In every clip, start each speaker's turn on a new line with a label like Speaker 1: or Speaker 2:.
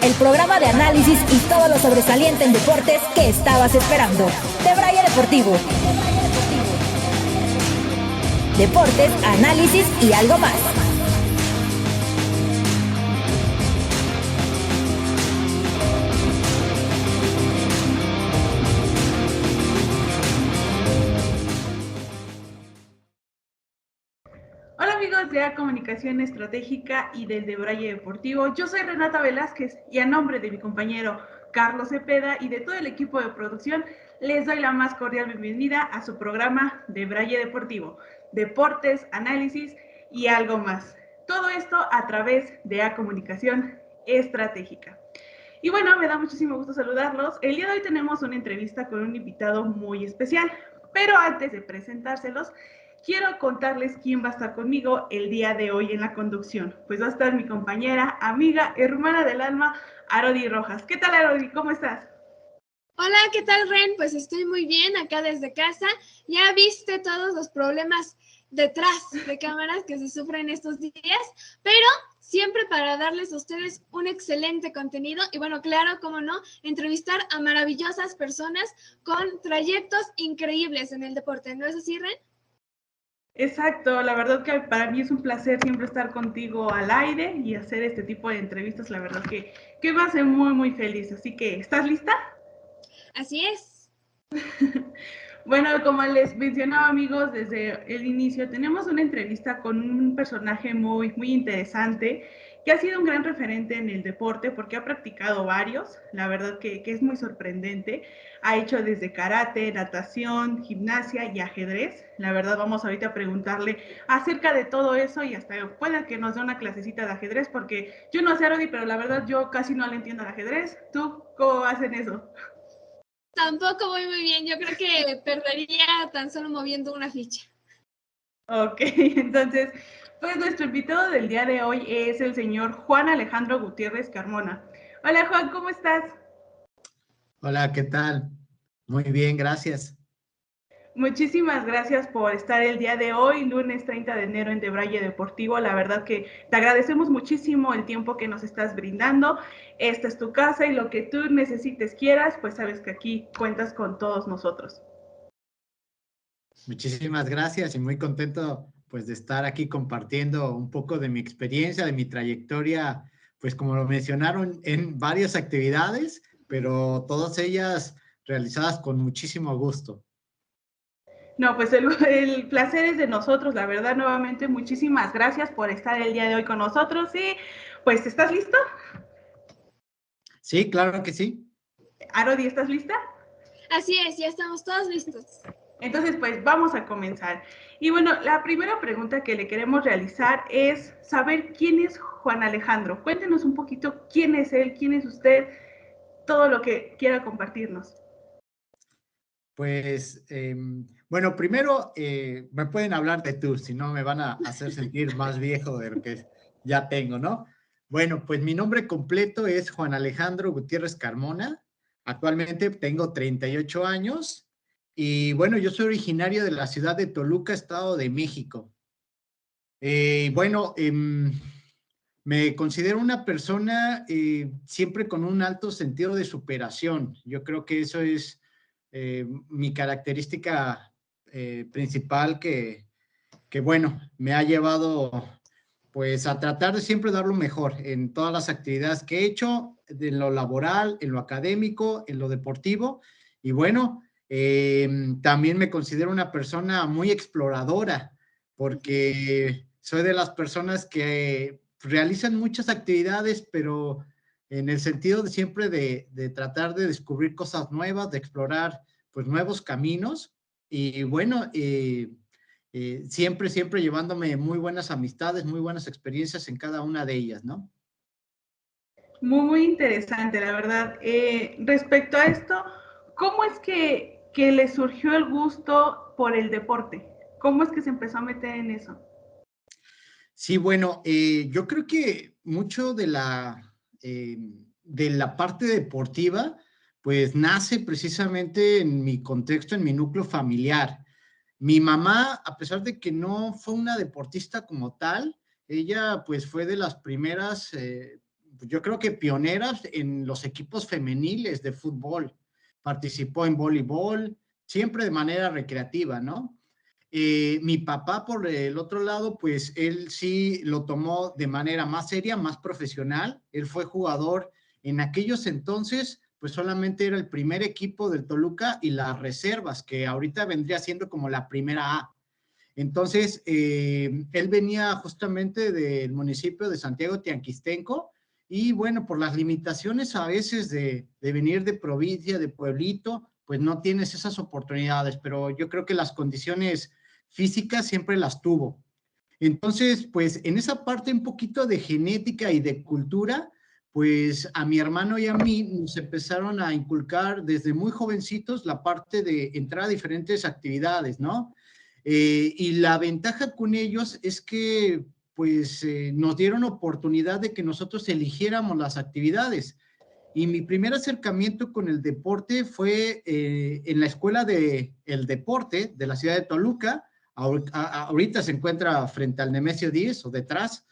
Speaker 1: el programa de análisis y todo lo sobresaliente en deportes que estabas esperando. De Braille Deportivo. Deportes, análisis y algo más.
Speaker 2: Hola amigos de Comunicación Estratégica y del de Braille Deportivo, yo soy Renata Velázquez y a nombre de mi compañero Carlos Cepeda y de todo el equipo de producción les doy la más cordial bienvenida a su programa de Braille Deportivo, deportes, análisis y algo más. Todo esto a través de Comunicación Estratégica. Y bueno, me da muchísimo gusto saludarlos. El día de hoy tenemos una entrevista con un invitado muy especial, pero antes de presentárselos, quiero contarles quién va a estar conmigo el día de hoy en la conducción. Pues va a estar mi compañera, amiga, hermana del alma, Arodi Rojas. ¿Qué tal, Arodi? ¿Cómo estás?
Speaker 3: Hola, ¿qué tal, Ren? Pues estoy muy bien acá desde casa. Ya viste todos los problemas detrás de cámaras que se sufren estos días, pero siempre para darles a ustedes un excelente contenido y bueno, claro, cómo no, entrevistar a maravillosas personas con trayectos increíbles en el deporte. ¿No es así, Ren?
Speaker 2: Exacto, la verdad que para mí es un placer siempre estar contigo al aire y hacer este tipo de entrevistas, la verdad que me hace muy, muy feliz. Así que, ¿estás lista?
Speaker 3: Así es.
Speaker 2: Bueno, como les mencionaba, amigos, desde el inicio tenemos una entrevista con un personaje muy, muy interesante que ha sido un gran referente en el deporte porque ha practicado varios, la verdad que es muy sorprendente. Ha hecho desde karate, natación, gimnasia y ajedrez. La verdad vamos ahorita a preguntarle acerca de todo eso y hasta puede que nos dé una clasecita de ajedrez porque yo no sé, Rodi, pero la verdad yo casi no le entiendo al ajedrez. ¿Tú cómo vas en eso?
Speaker 3: Tampoco voy muy bien. Yo creo que perdería tan solo moviendo una ficha.
Speaker 2: Ok, entonces, pues nuestro invitado del día de hoy es el señor Juan Alejandro Gutiérrez Carmona. Hola Juan, ¿cómo estás?
Speaker 4: Hola, ¿qué tal? Muy bien, gracias.
Speaker 2: Muchísimas gracias por estar el día de hoy, lunes 30 de enero en De Braille Deportivo. La verdad que te agradecemos muchísimo el tiempo que nos estás brindando. Esta es tu casa y lo que tú necesites, quieras, pues sabes que aquí cuentas con todos nosotros.
Speaker 4: Muchísimas gracias y muy contento pues de estar aquí compartiendo un poco de mi experiencia, de mi trayectoria, pues como lo mencionaron, en varias actividades, pero todas ellas realizadas con muchísimo gusto.
Speaker 2: No, pues el placer es de nosotros, la verdad, nuevamente, muchísimas gracias por estar el día de hoy con nosotros y pues, ¿estás listo?
Speaker 4: Sí, claro que sí.
Speaker 2: Arodi, ¿estás lista?
Speaker 3: Así es, ya estamos todos listos.
Speaker 2: Entonces, pues vamos a comenzar. Y bueno, la primera pregunta que le queremos realizar es saber quién es Juan Alejandro. Cuéntenos un poquito quién es él, quién es usted, todo lo que quiera compartirnos.
Speaker 4: Pues, bueno, primero me pueden hablar de tú, si no me van a hacer sentir más viejo de lo que ya tengo, ¿no? Bueno, pues mi nombre completo es Juan Alejandro Gutiérrez Carmona. Actualmente tengo 38 años y bueno, yo soy originario de la ciudad de Toluca, Estado de México. Bueno, me considero una persona siempre con un alto sentido de superación. Yo creo que eso es mi característica principal que, bueno, me ha llevado pues a tratar de siempre dar lo mejor en todas las actividades que he hecho, en lo laboral, en lo académico, en lo deportivo. Y bueno, también me considero una persona muy exploradora porque soy de las personas que realizan muchas actividades, pero en el sentido de siempre de tratar de descubrir cosas nuevas, de explorar pues nuevos caminos y bueno, siempre, siempre llevándome muy buenas amistades, muy buenas experiencias en cada una de ellas, ¿no?
Speaker 2: Muy, muy interesante, la verdad. Respecto a esto, ¿cómo es que le surgió el gusto por el deporte? ¿Cómo es que se empezó a meter en eso?
Speaker 4: Sí, bueno, yo creo que mucho de la parte deportiva, pues nace precisamente en mi contexto, en mi núcleo familiar. Mi mamá, a pesar de que no fue una deportista como tal, ella pues fue de las primeras yo creo que pioneras en los equipos femeniles de fútbol. Participó en voleibol, siempre de manera recreativa, ¿no? Mi papá, por el otro lado, pues él sí lo tomó de manera más seria, más profesional. Él fue jugador en aquellos entonces, pues solamente era el primer equipo del Toluca y las reservas, que ahorita vendría siendo como la primera A. Entonces, él venía justamente del municipio de Santiago Tianquistenco y bueno, por las limitaciones a veces de venir de provincia, de pueblito, pues no tienes esas oportunidades, pero yo creo que las condiciones físicas siempre las tuvo. Entonces, pues en esa parte un poquito de genética y de cultura, pues a mi hermano y a mí nos empezaron a inculcar desde muy jovencitos la parte de entrar a diferentes actividades, ¿no? Y la ventaja con ellos es que pues nos dieron oportunidad de que nosotros eligiéramos las actividades. Y mi primer acercamiento con el deporte fue en la escuela de el deporte de la ciudad de Toluca. Ahorita se encuentra frente al Nemesio 10 o detrás.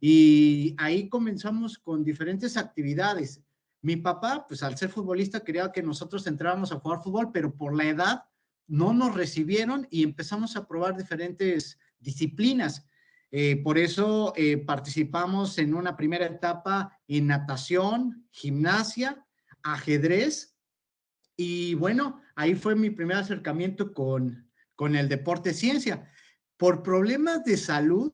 Speaker 4: Y ahí comenzamos con diferentes actividades. Mi papá, pues al ser futbolista, quería que nosotros entráramos a jugar fútbol, pero por la edad no nos recibieron y empezamos a probar diferentes disciplinas. Por eso participamos en una primera etapa en natación, gimnasia, ajedrez y bueno, ahí fue mi primer acercamiento con el deporte ciencia. Por problemas de salud,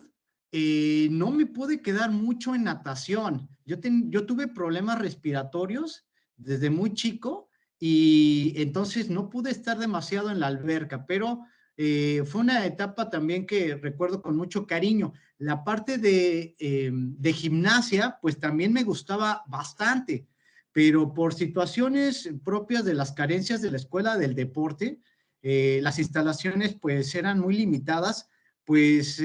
Speaker 4: no me pude quedar mucho en natación. Yo tuve problemas respiratorios desde muy chico y entonces no pude estar demasiado en la alberca, pero fue una etapa también que recuerdo con mucho cariño. La parte de gimnasia, pues también me gustaba bastante, pero por situaciones propias de las carencias de la escuela del deporte, las instalaciones pues eran muy limitadas, pues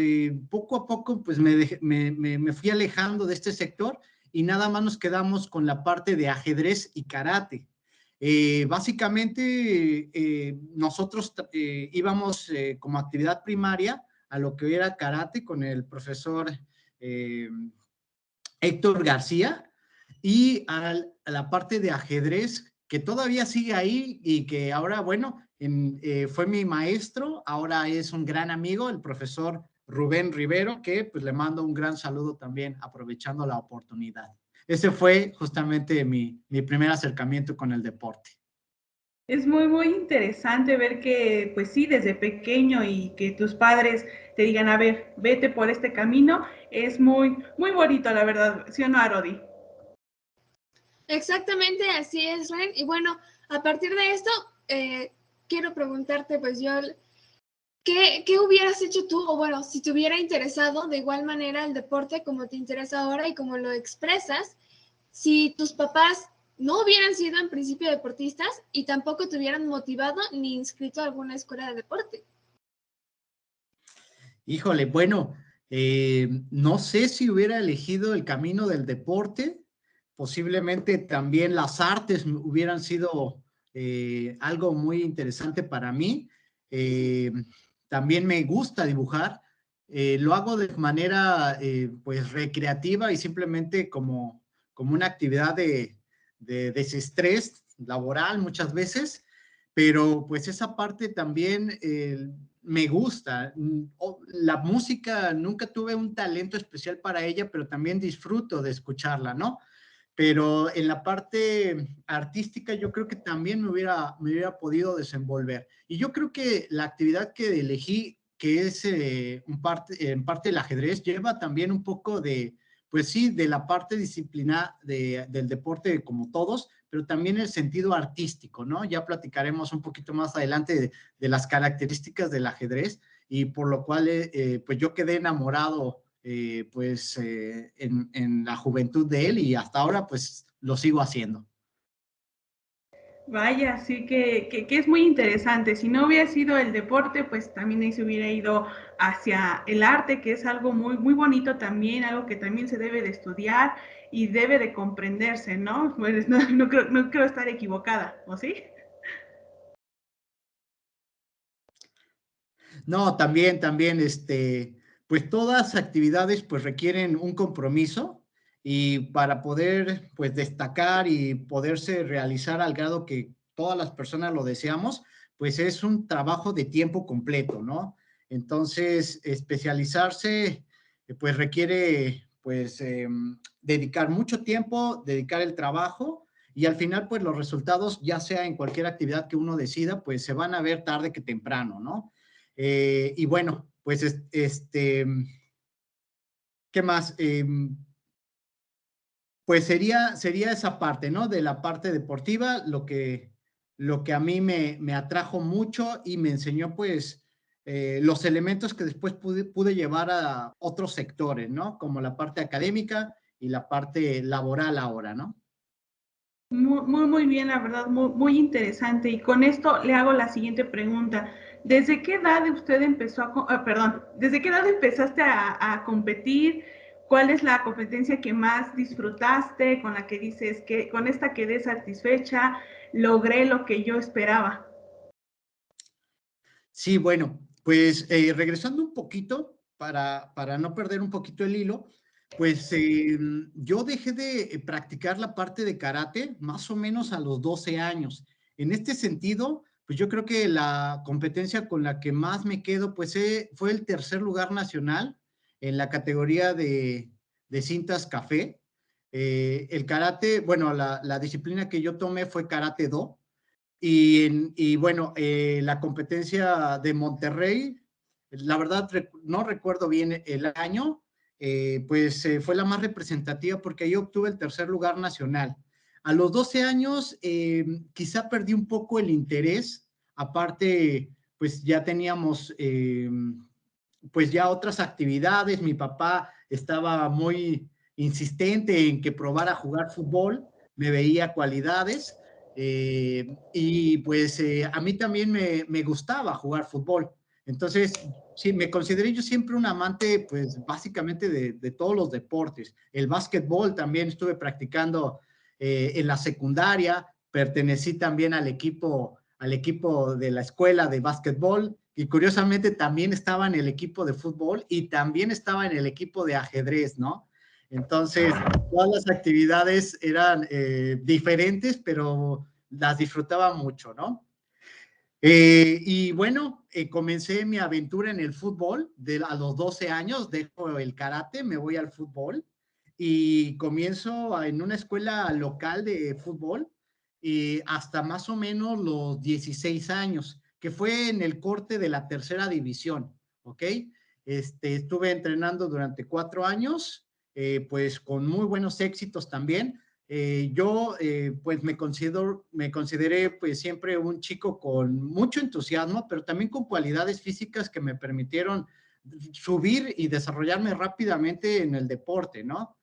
Speaker 4: poco a poco pues me fui alejando de este sector y nada más nos quedamos con la parte de ajedrez y karate. Básicamente nosotros íbamos como actividad primaria a lo que era karate con el profesor Héctor García y a la parte de ajedrez que todavía sigue ahí y que ahora, bueno, fue mi maestro, ahora es un gran amigo, el profesor Rubén Rivero, que pues le mando un gran saludo también aprovechando la oportunidad. Ese fue justamente mi primer acercamiento con el deporte.
Speaker 2: Es muy, muy interesante ver que, pues sí, desde pequeño y que tus padres te digan, a ver, vete por este camino, es muy, muy bonito, la verdad, ¿sí o no, Arodi?
Speaker 3: Exactamente, así es, Ren. Y bueno, a partir de esto, quiero preguntarte, pues yo, ¿qué hubieras hecho tú? O bueno, si te hubiera interesado de igual manera el deporte como te interesa ahora y como lo expresas, si tus papás no hubieran sido en principio deportistas y tampoco te hubieran motivado ni inscrito a alguna escuela de deporte.
Speaker 4: Híjole, bueno, no sé si hubiera elegido el camino del deporte, posiblemente también las artes hubieran sido algo muy interesante para mí. También me gusta dibujar, lo hago de manera pues recreativa y simplemente como una actividad de desestrés laboral muchas veces, pero pues esa parte también me gusta. La música, nunca tuve un talento especial para ella, pero también disfruto de escucharla, ¿no? Pero en la parte artística yo creo que también me hubiera podido desenvolver. Y yo creo que la actividad que elegí, que es en parte el ajedrez, lleva también un poco de, pues sí, de la parte disciplina del deporte como todos, pero también el sentido artístico, ¿no? Ya platicaremos un poquito más adelante de las características del ajedrez y por lo cual pues yo quedé enamorado en la juventud de él y hasta ahora pues lo sigo haciendo.
Speaker 2: Vaya, sí que es muy interesante. Si no hubiera sido el deporte, pues también ahí se hubiera ido hacia el arte, que es algo muy, muy bonito también, algo que también se debe de estudiar y debe de comprenderse, ¿no? Pues no creo estar equivocada, ¿o sí?
Speaker 4: No, también, pues todas actividades pues requieren un compromiso y para poder pues destacar y poderse realizar al grado que todas las personas lo deseamos, pues es un trabajo de tiempo completo, ¿no? Entonces, especializarse pues requiere pues dedicar mucho tiempo, dedicar el trabajo y al final pues los resultados, ya sea en cualquier actividad que uno decida, pues se van a ver tarde que temprano, ¿no? Y bueno, pues ¿qué más? Pues sería esa parte, ¿no? De la parte deportiva, lo que a mí me atrajo mucho y me enseñó, pues, los elementos que después pude llevar a otros sectores, ¿no? Como la parte académica y la parte laboral ahora, ¿no?
Speaker 2: Muy bien, la verdad, muy interesante. Y con esto le hago la siguiente pregunta. ¿Desde qué edad usted empezó desde qué edad empezaste a competir? ¿Cuál es la competencia que más disfrutaste, con la que dices que con esta quedé satisfecha, logré lo que yo esperaba?
Speaker 4: Sí, bueno, pues regresando un poquito para no perder un poquito el hilo, pues yo dejé de practicar la parte de karate más o menos a los 12 años. En este sentido, pues yo creo que la competencia con la que más me quedo, pues fue el tercer lugar nacional en la categoría de cintas café. El karate, bueno, la disciplina que yo tomé fue karate do. Y bueno, la competencia de Monterrey, la verdad no recuerdo bien el año, pues fue la más representativa porque ahí obtuve el tercer lugar nacional. A los 12 años quizá perdí un poco el interés, aparte pues ya teníamos pues ya otras actividades, mi papá estaba muy insistente en que probara a jugar fútbol, me veía cualidades, y pues a mí también me gustaba jugar fútbol. Entonces, sí, me consideré yo siempre un amante, pues básicamente de todos los deportes. El básquetbol también estuve practicando en la secundaria, pertenecí también al equipo de la escuela de básquetbol y curiosamente también estaba en el equipo de fútbol y también estaba en el equipo de ajedrez, ¿no? Entonces, todas las actividades eran diferentes, pero las disfrutaba mucho, ¿no? Y bueno, comencé mi aventura en el fútbol a los 12 años, dejo el karate, me voy al fútbol y comienzo en una escuela local de fútbol hasta más o menos los 16 años, que fue en el corte de la tercera división, ¿ok? Estuve entrenando durante 4 años, pues con muy buenos éxitos también. Yo pues me consideré pues siempre un chico con mucho entusiasmo, pero también con cualidades físicas que me permitieron subir y desarrollarme rápidamente en el deporte, ¿no?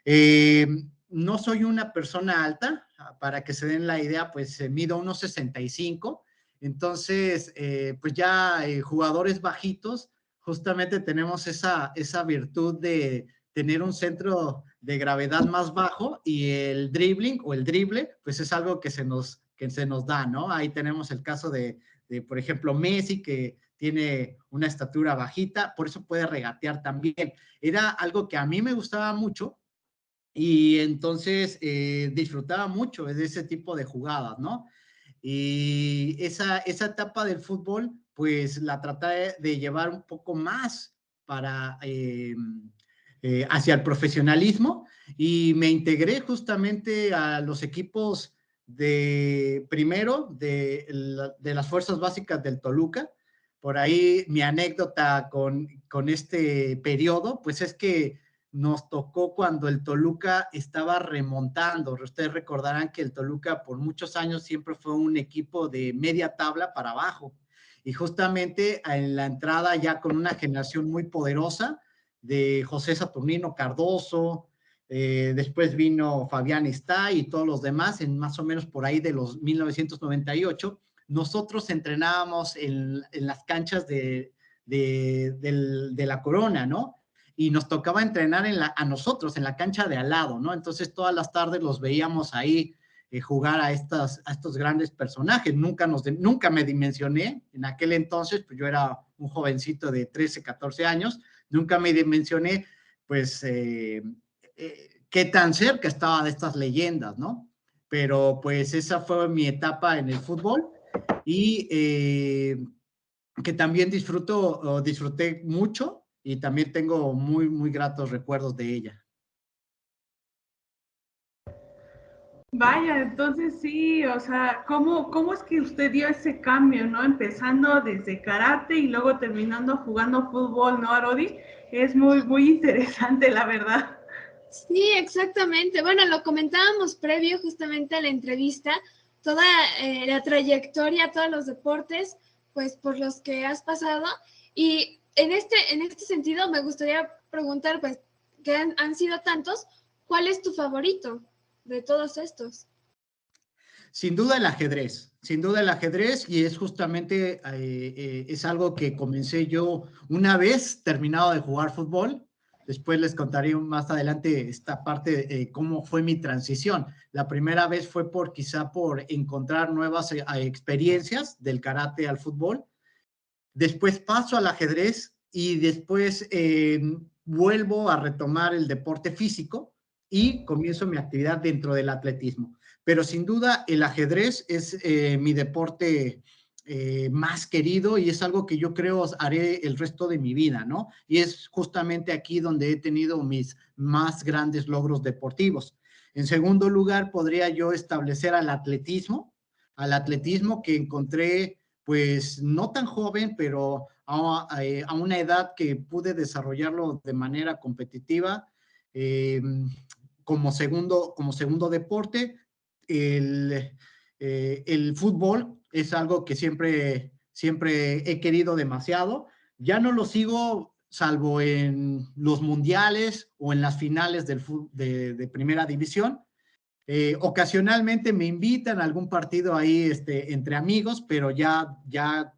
Speaker 4: Eh, no soy una persona alta, para que se den la idea, pues mido 1,65, entonces pues ya jugadores bajitos, justamente tenemos esa virtud de tener un centro de gravedad más bajo y el dribbling o el drible, pues es algo que se nos da, ¿no? Ahí tenemos el caso por ejemplo, Messi, que tiene una estatura bajita, por eso puede regatear también. Era algo que a mí me gustaba mucho y entonces disfrutaba mucho de ese tipo de jugadas, ¿no? Y esa etapa del fútbol, pues la traté de llevar un poco más hacia el profesionalismo y me integré justamente a los equipos primero de las fuerzas básicas del Toluca. Por ahí mi anécdota con este periodo, pues es que nos tocó cuando el Toluca estaba remontando. Ustedes recordarán que el Toluca por muchos años siempre fue un equipo de media tabla para abajo. Y justamente en la entrada ya con una generación muy poderosa de José Saturnino Cardoso, después vino Fabián Está y todos los demás, en más o menos por ahí de los 1998, nosotros entrenábamos en las canchas de la Corona, ¿no? Y nos tocaba entrenar a nosotros en la cancha de al lado, ¿no? Entonces todas las tardes los veíamos ahí jugar a estos grandes personajes. Nunca me dimensioné, en aquel entonces, pues yo era un jovencito de 13, 14 años, nunca me dimensioné, pues, qué tan cerca estaba de estas leyendas, ¿no? Pero pues esa fue mi etapa en el fútbol y que también disfruté mucho y también tengo muy, muy gratos recuerdos de ella.
Speaker 2: Vaya, entonces sí, o sea, ¿cómo es que usted dio ese cambio, ¿no? Empezando desde karate y luego terminando jugando fútbol, ¿no, Arodi? Es muy, muy interesante, la verdad.
Speaker 3: Sí, exactamente. Bueno, lo comentábamos previo justamente a la entrevista, toda la trayectoria, todos los deportes, pues por los que has pasado. Y en este sentido me gustaría preguntar, pues, que han sido tantos, ¿cuál es tu favorito de todos estos?
Speaker 4: Sin duda el ajedrez y es justamente, es algo que comencé yo una vez terminado de jugar fútbol. Después les contaré más adelante esta parte, cómo fue mi transición. La primera vez fue quizá por encontrar nuevas experiencias del karate al fútbol. Después paso al ajedrez y después vuelvo a retomar el deporte físico y comienzo mi actividad dentro del atletismo. Pero sin duda el ajedrez es mi deporte más querido y es algo que yo creo haré el resto de mi vida, ¿no? Y es justamente aquí donde he tenido mis más grandes logros deportivos. En segundo lugar, podría yo establecer al atletismo que encontré pues no tan joven, pero a una edad que pude desarrollarlo de manera competitiva eh, como segundo deporte. El fútbol es algo que siempre he querido demasiado. Ya no lo sigo salvo en los mundiales o en las finales de primera división. Ocasionalmente me invitan a algún partido ahí entre amigos, pero ya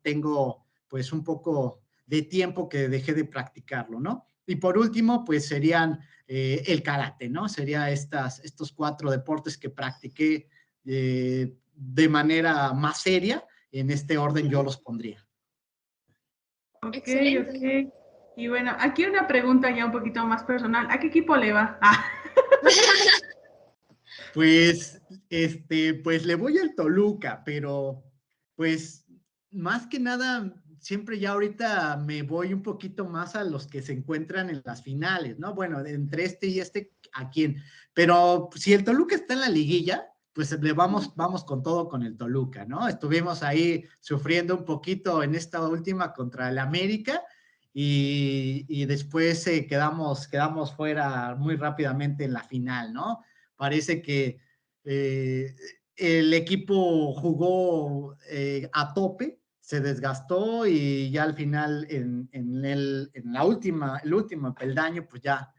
Speaker 4: tengo pues un poco de tiempo que dejé de practicarlo, ¿no? Y por último, pues serían el karate, ¿no? Sería estos 4 deportes que practiqué de manera más seria. En este orden yo los pondría.
Speaker 2: Ok,
Speaker 3: Excelente.
Speaker 2: ok. Y bueno, aquí una pregunta ya un poquito más personal. ¿A qué equipo le va? Ah.
Speaker 4: Pues, pues le voy al Toluca, pero pues más que nada, siempre ya ahorita me voy un poquito más a los que se encuentran en las finales, ¿no? Bueno, entre este y este, ¿a quién? Pero si el Toluca está en la liguilla, pues vamos con todo con el Toluca, ¿no? Estuvimos ahí sufriendo un poquito en esta última contra el América y después quedamos fuera muy rápidamente en la final, ¿no? Parece que el equipo jugó a tope, se desgastó y ya al final el último peldaño pues ya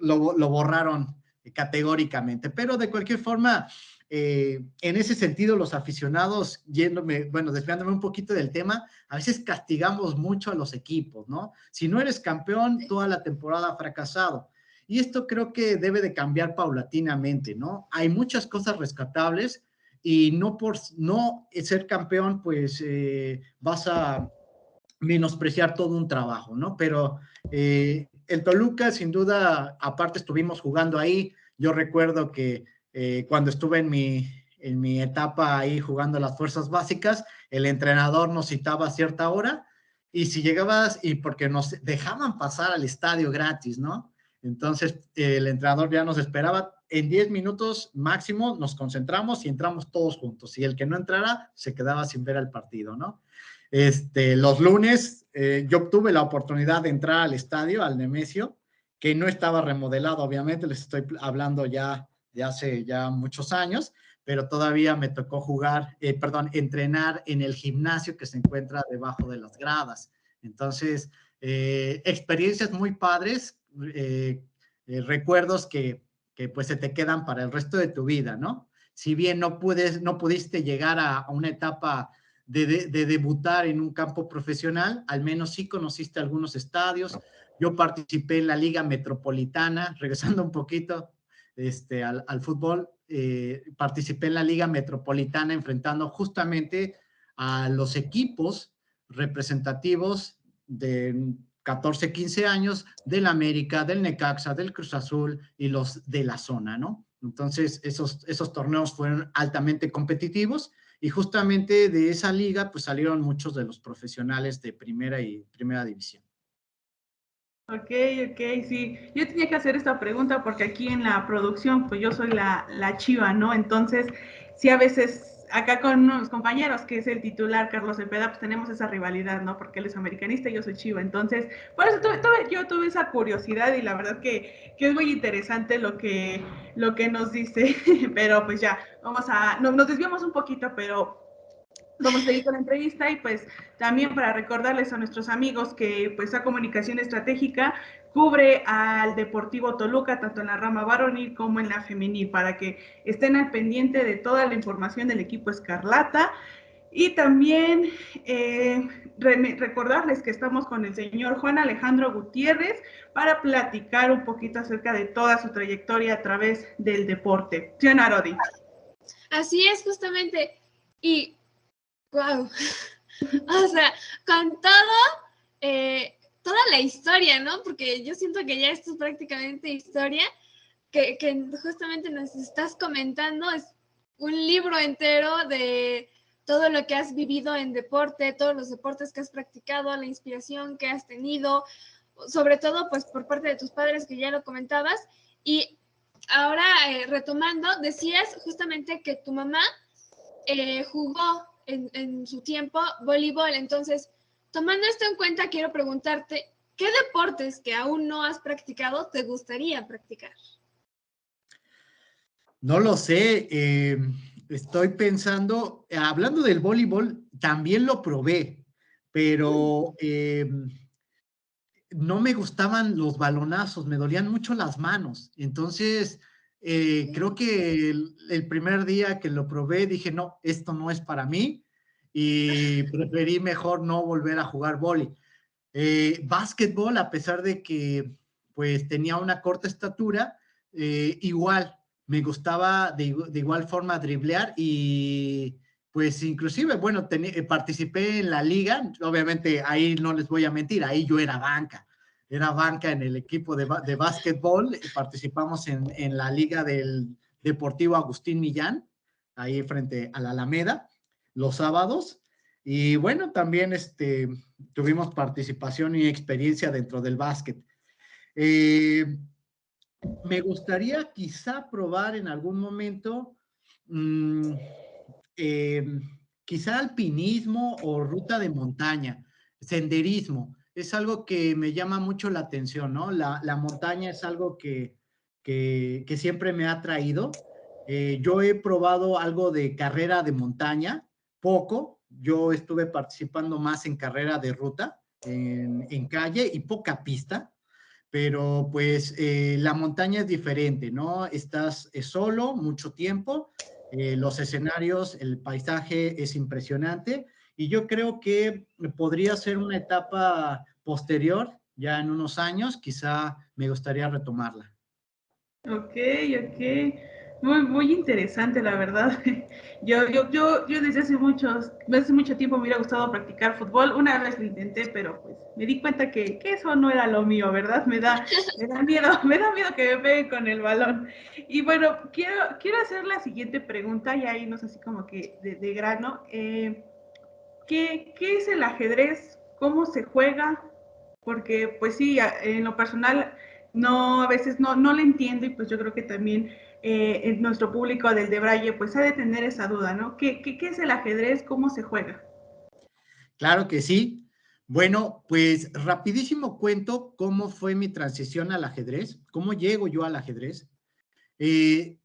Speaker 4: lo borraron categóricamente. Pero de cualquier forma, en ese sentido los aficionados, desviándome un poquito del tema, a veces castigamos mucho a los equipos, ¿no? Si no eres campeón, toda la temporada ha fracasado. Y esto creo que debe de cambiar paulatinamente, ¿no? Hay muchas cosas rescatables y no por no ser campeón, pues vas a menospreciar todo un trabajo, ¿no? Pero el Toluca, sin duda, aparte estuvimos jugando ahí. Yo recuerdo que cuando estuve en mi etapa ahí jugando las fuerzas básicas, el entrenador nos citaba a cierta hora y si llegabas, y porque nos dejaban pasar al estadio gratis, ¿no? Entonces, el entrenador ya nos esperaba. En 10 minutos máximo nos concentramos y entramos todos juntos. Y el que no entrara se quedaba sin ver el partido, ¿no? Los lunes yo tuve la oportunidad de entrar al estadio, al Nemesio, que no estaba remodelado, obviamente, les estoy hablando ya de hace ya muchos años, pero todavía me tocó entrenar en el gimnasio que se encuentra debajo de las gradas. Entonces, experiencias muy padres, recuerdos que pues se te quedan para el resto de tu vida, ¿no? Si bien no pudiste llegar a una etapa de debutar en un campo profesional, al menos sí conociste algunos estadios. Yo participé en la Liga Metropolitana, regresando un poquito al fútbol, participé en la Liga Metropolitana enfrentando justamente a los equipos representativos 14, 15 años, del América, del Necaxa, del Cruz Azul y los de la zona, ¿no? Entonces, esos torneos fueron altamente competitivos y justamente de esa liga, pues salieron muchos de los profesionales de primera y primera división.
Speaker 2: Ok, sí. Yo tenía que hacer esta pregunta porque aquí en la producción, pues yo soy la chiva, ¿no? Entonces, sí, a veces acá con unos compañeros, que es el titular Carlos Cepeda, pues tenemos esa rivalidad, ¿no? Porque él es americanista y yo soy chiva. Entonces, por eso yo tuve esa curiosidad y la verdad que es muy interesante lo que nos dice. Pero pues ya, nos desviamos un poquito, pero vamos a seguir con la entrevista y pues también para recordarles a nuestros amigos que pues a Comunicación Estratégica cubre al Deportivo Toluca tanto en la rama varonil como en la femenil para que estén al pendiente de toda la información del equipo Escarlata y también recordarles que estamos con el señor Juan Alejandro Gutiérrez para platicar un poquito acerca de toda su trayectoria a través del deporte. ¿Sí o no, Arodi?
Speaker 3: Así es, justamente. Y wow. O sea, con toda la historia, ¿no? Porque yo siento que ya esto es prácticamente historia, que justamente nos estás comentando, es un libro entero de todo lo que has vivido en deporte, todos los deportes que has practicado, la inspiración que has tenido, sobre todo pues por parte de tus padres, que ya lo comentabas. Y ahora, retomando, decías justamente que tu mamá jugó en su tiempo voleibol. Entonces, tomando esto en cuenta, quiero preguntarte, ¿qué deportes que aún no has practicado te gustaría practicar?
Speaker 4: No lo sé, estoy pensando, hablando del voleibol, también lo probé, pero no me gustaban los balonazos, me dolían mucho las manos. Entonces, creo que el primer día que lo probé dije, no, esto no es para mí y preferí mejor no volver a jugar vóley. Básquetbol, a pesar de que pues tenía una corta estatura, igual me gustaba de igual forma driblear y pues inclusive, bueno, participé en la liga, obviamente ahí no les voy a mentir, ahí yo era banca en el equipo de básquetbol, participamos en la liga del Deportivo Agustín Millán, ahí frente a la Alameda, los sábados, y bueno, también tuvimos participación y experiencia dentro del básquet. Me gustaría quizá probar en algún momento quizá alpinismo o ruta de montaña, senderismo. Es algo que me llama mucho la atención, ¿no? La montaña es algo que siempre me ha atraído. Yo he probado algo de carrera de montaña, poco. Yo estuve participando más en carrera de ruta, en calle y poca pista, pero pues la montaña es diferente, ¿no? Estás solo mucho tiempo, los escenarios, el paisaje es impresionante y yo creo que podría ser una etapa posterior, ya en unos años, quizá me gustaría retomarla.
Speaker 2: Ok. Muy interesante, la verdad. Yo desde hace mucho tiempo me hubiera gustado practicar fútbol. Una vez lo intenté, pero pues me di cuenta que eso no era lo mío, ¿verdad? Me da miedo, me da miedo que me peguen con el balón. Y bueno, quiero hacer la siguiente pregunta, y ahí no sé, así como que de grano. ¿Qué es el ajedrez? ¿Cómo se juega? Porque pues sí, en lo personal a veces no lo entiendo y pues yo creo que también nuestro público del de Braille pues ha de tener esa duda, ¿no? ¿Qué es el ajedrez? ¿Cómo se juega?
Speaker 4: Claro que sí. Bueno, pues rapidísimo cuento cómo fue mi transición al ajedrez, cómo llego yo al ajedrez. Eh,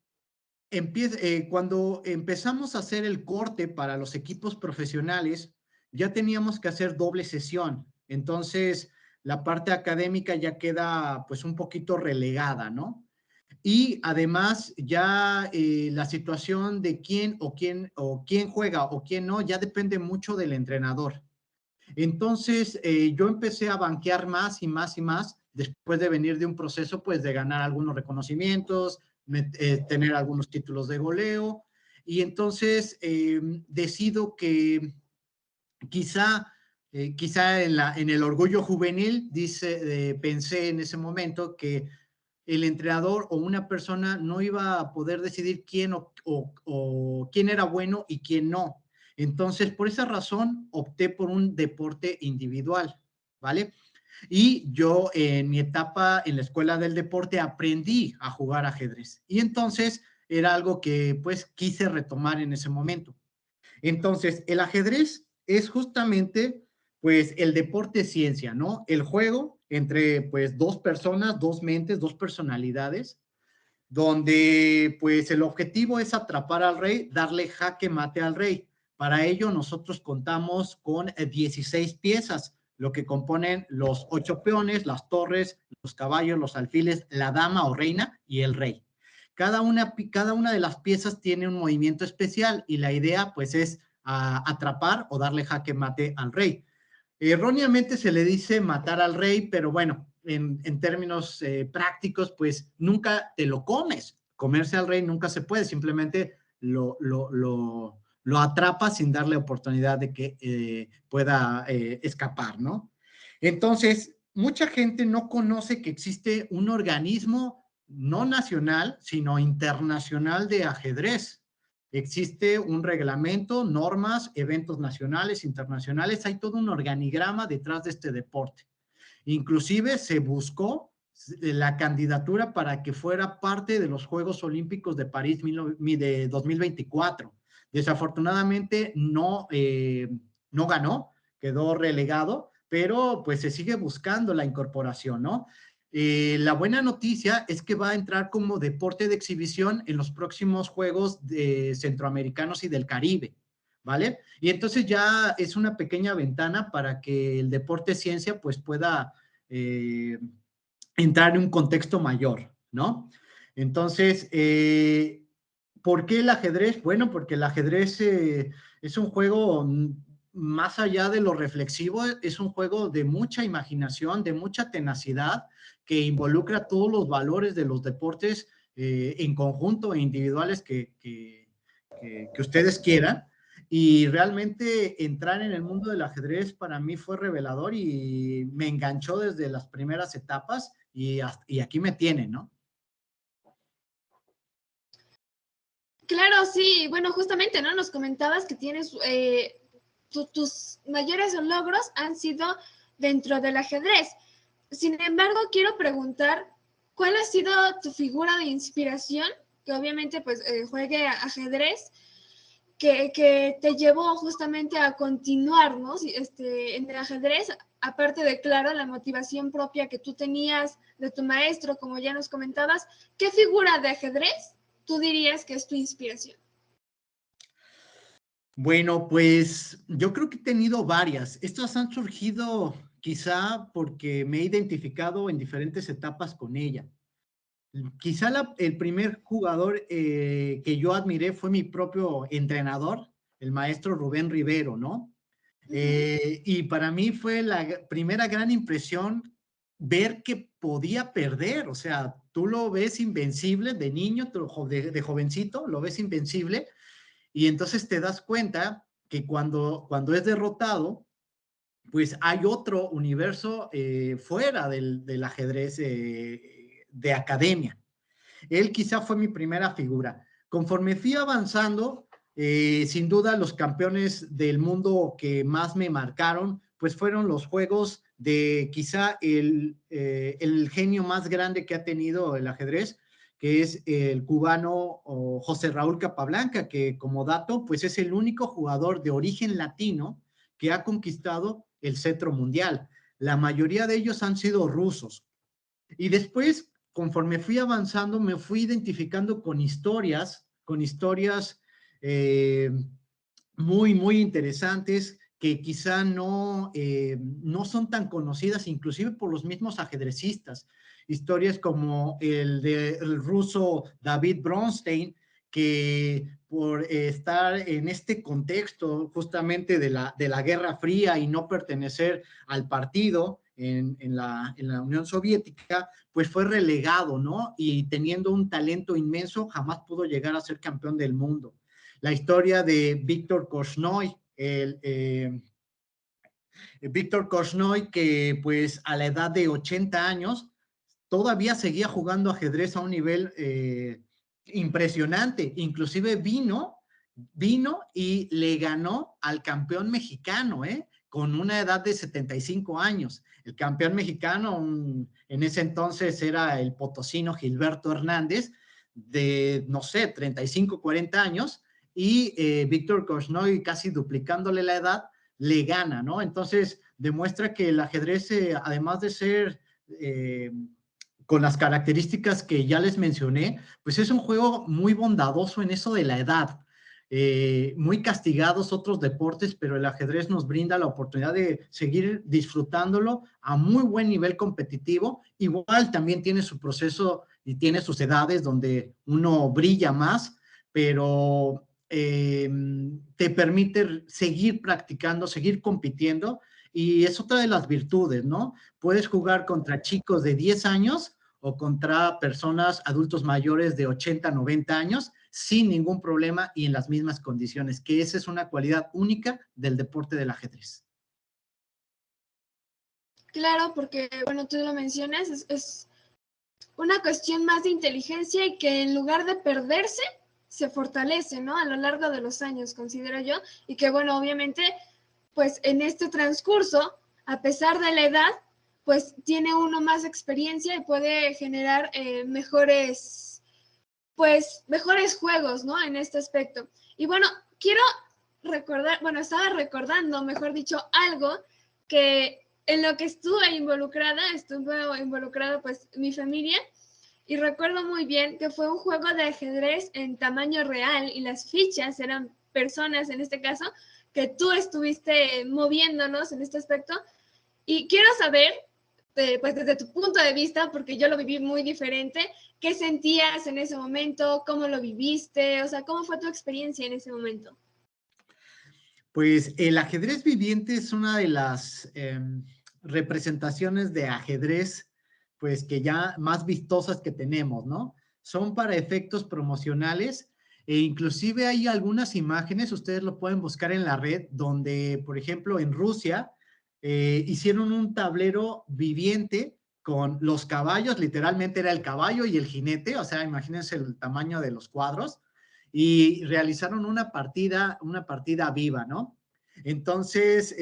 Speaker 4: Cuando empezamos a hacer el corte para los equipos profesionales, ya teníamos que hacer doble sesión. Entonces, la parte académica ya queda pues un poquito relegada, ¿no? Y además ya la situación de quién juega o quién no, ya depende mucho del entrenador. Entonces, yo empecé a banquear más y más y más después de venir de un proceso, pues, de ganar algunos reconocimientos, tener algunos títulos de goleo. Y entonces decido que quizá quizá en el orgullo juvenil, pensé en ese momento que el entrenador o una persona no iba a poder decidir quién o quién era bueno y quién no. Entonces, por esa razón, opté por un deporte individual, ¿vale? Y yo en mi etapa en la escuela del deporte aprendí a jugar ajedrez. Y entonces era algo que pues quise retomar en ese momento. Entonces, el ajedrez es justamente pues el deporte ciencia, ¿no? El juego entre pues dos personas, dos mentes, dos personalidades, donde pues el objetivo es atrapar al rey, darle jaque mate al rey. Para ello nosotros contamos con 16 piezas, lo que componen los 8 peones, las torres, los caballos, los alfiles, la dama o reina y el rey. Cada una de las piezas tiene un movimiento especial y la idea pues es atrapar o darle jaque mate al rey. Erróneamente se le dice matar al rey, pero bueno, en términos prácticos, pues nunca te lo comes. Comerse al rey nunca se puede, simplemente lo atrapas sin darle oportunidad de que pueda escapar, ¿no? Entonces, mucha gente no conoce que existe un organismo no nacional, sino internacional de ajedrez. Existe un reglamento, normas, eventos nacionales, internacionales, hay todo un organigrama detrás de este deporte. Inclusive se buscó la candidatura para que fuera parte de los Juegos Olímpicos de París de 2024. Desafortunadamente no ganó, quedó relegado, pero pues se sigue buscando la incorporación, ¿no? La buena noticia es que va a entrar como deporte de exhibición en los próximos Juegos Centroamericanos y del Caribe, ¿vale? Y entonces ya es una pequeña ventana para que el deporte ciencia pues pueda entrar en un contexto mayor, ¿no? Entonces, ¿por qué el ajedrez? Bueno, porque el ajedrez es un juego más allá de lo reflexivo, es un juego de mucha imaginación, de mucha tenacidad, que involucra todos los valores de los deportes en conjunto e individuales que ustedes quieran. Y realmente entrar en el mundo del ajedrez para mí fue revelador y me enganchó desde las primeras etapas y aquí me tienen, ¿no?
Speaker 3: Claro, sí, bueno, justamente, ¿no? Nos comentabas que tienes, tus mayores logros han sido dentro del ajedrez. Sin embargo, quiero preguntar, ¿cuál ha sido tu figura de inspiración? Que obviamente, pues, juegue ajedrez, que te llevó justamente a continuar, ¿no? En el ajedrez, aparte de, claro, la motivación propia que tú tenías de tu maestro, como ya nos comentabas, ¿qué figura de ajedrez tú dirías que es tu inspiración?
Speaker 4: Bueno, pues yo creo que he tenido varias. Estas han surgido quizá porque me he identificado en diferentes etapas con ella. Quizá el primer jugador que yo admiré fue mi propio entrenador, el maestro Rubén Rivero, ¿no? Y para mí fue la primera gran impresión ver que podía perder, o sea, tú lo ves invencible de niño, de jovencito, lo ves invencible, y entonces te das cuenta que cuando es derrotado, pues hay otro universo fuera del ajedrez de academia. Él quizá fue mi primera figura. Conforme fui avanzando, sin duda los campeones del mundo que más me marcaron, pues fueron los juegos de quizá el genio más grande que ha tenido el ajedrez, que es el cubano José Raúl Capablanca, que como dato, pues es el único jugador de origen latino que ha conquistado el cetro mundial. La mayoría de ellos han sido rusos. Y después, conforme fui avanzando, me fui identificando con historias muy, muy interesantes que quizá no son tan conocidas, inclusive por los mismos ajedrecistas. Historias como el ruso David Bronstein, que por estar en este contexto justamente de la Guerra Fría y no pertenecer al partido en la Unión Soviética, pues fue relegado, ¿no? Y teniendo un talento inmenso, jamás pudo llegar a ser campeón del mundo. La historia de Víctor Korchnoi, Víctor Korchnoi, que pues a la edad de 80 años todavía seguía jugando ajedrez a un nivel impresionante. Inclusive vino y le ganó al campeón mexicano, con una edad de 75 años. El campeón mexicano en ese entonces era el potosino Gilberto Hernández, de, no sé, 35, 40 años, y Víctor Korchnoi, casi duplicándole la edad, le gana, ¿no? Entonces, demuestra que el ajedrez, además de ser con las características que ya les mencioné, pues es un juego muy bondadoso en eso de la edad. Muy castigados otros deportes, pero el ajedrez nos brinda la oportunidad de seguir disfrutándolo a muy buen nivel competitivo. Igual también tiene su proceso y tiene sus edades donde uno brilla más, pero te permite seguir practicando, seguir compitiendo, y es otra de las virtudes, ¿no? Puedes jugar contra chicos de 10 años o contra personas, adultos mayores de 80, 90 años, sin ningún problema y en las mismas condiciones, que esa es una cualidad única del deporte del ajedrez.
Speaker 3: Claro, porque, bueno, tú lo mencionas, es una cuestión más de inteligencia y que en lugar de perderse, se fortalece, ¿no? A lo largo de los años, considero yo, y que, bueno, obviamente, pues en este transcurso, a pesar de la edad, pues tiene uno más experiencia y puede generar mejores juegos, ¿no? En este aspecto. Y bueno, quiero recordar, bueno, estaba recordando, mejor dicho, algo que en lo que estuve involucrada pues mi familia, y recuerdo muy bien que fue un juego de ajedrez en tamaño real y las fichas eran personas, en este caso, que tú estuviste moviéndonos en este aspecto. Y quiero saber, pues desde tu punto de vista, porque yo lo viví muy diferente, ¿qué sentías en ese momento? ¿Cómo lo viviste? O sea, ¿cómo fue tu experiencia en ese momento?
Speaker 4: Pues el ajedrez viviente es una de las representaciones de ajedrez, pues que ya más vistosas que tenemos, ¿no? Son para efectos promocionales, e inclusive hay algunas imágenes, ustedes lo pueden buscar en la red, donde, por ejemplo, en Rusia, hicieron un tablero viviente con los caballos, literalmente era el caballo y el jinete, o sea, imagínense el tamaño de los cuadros, y realizaron una partida viva, ¿no? Entonces,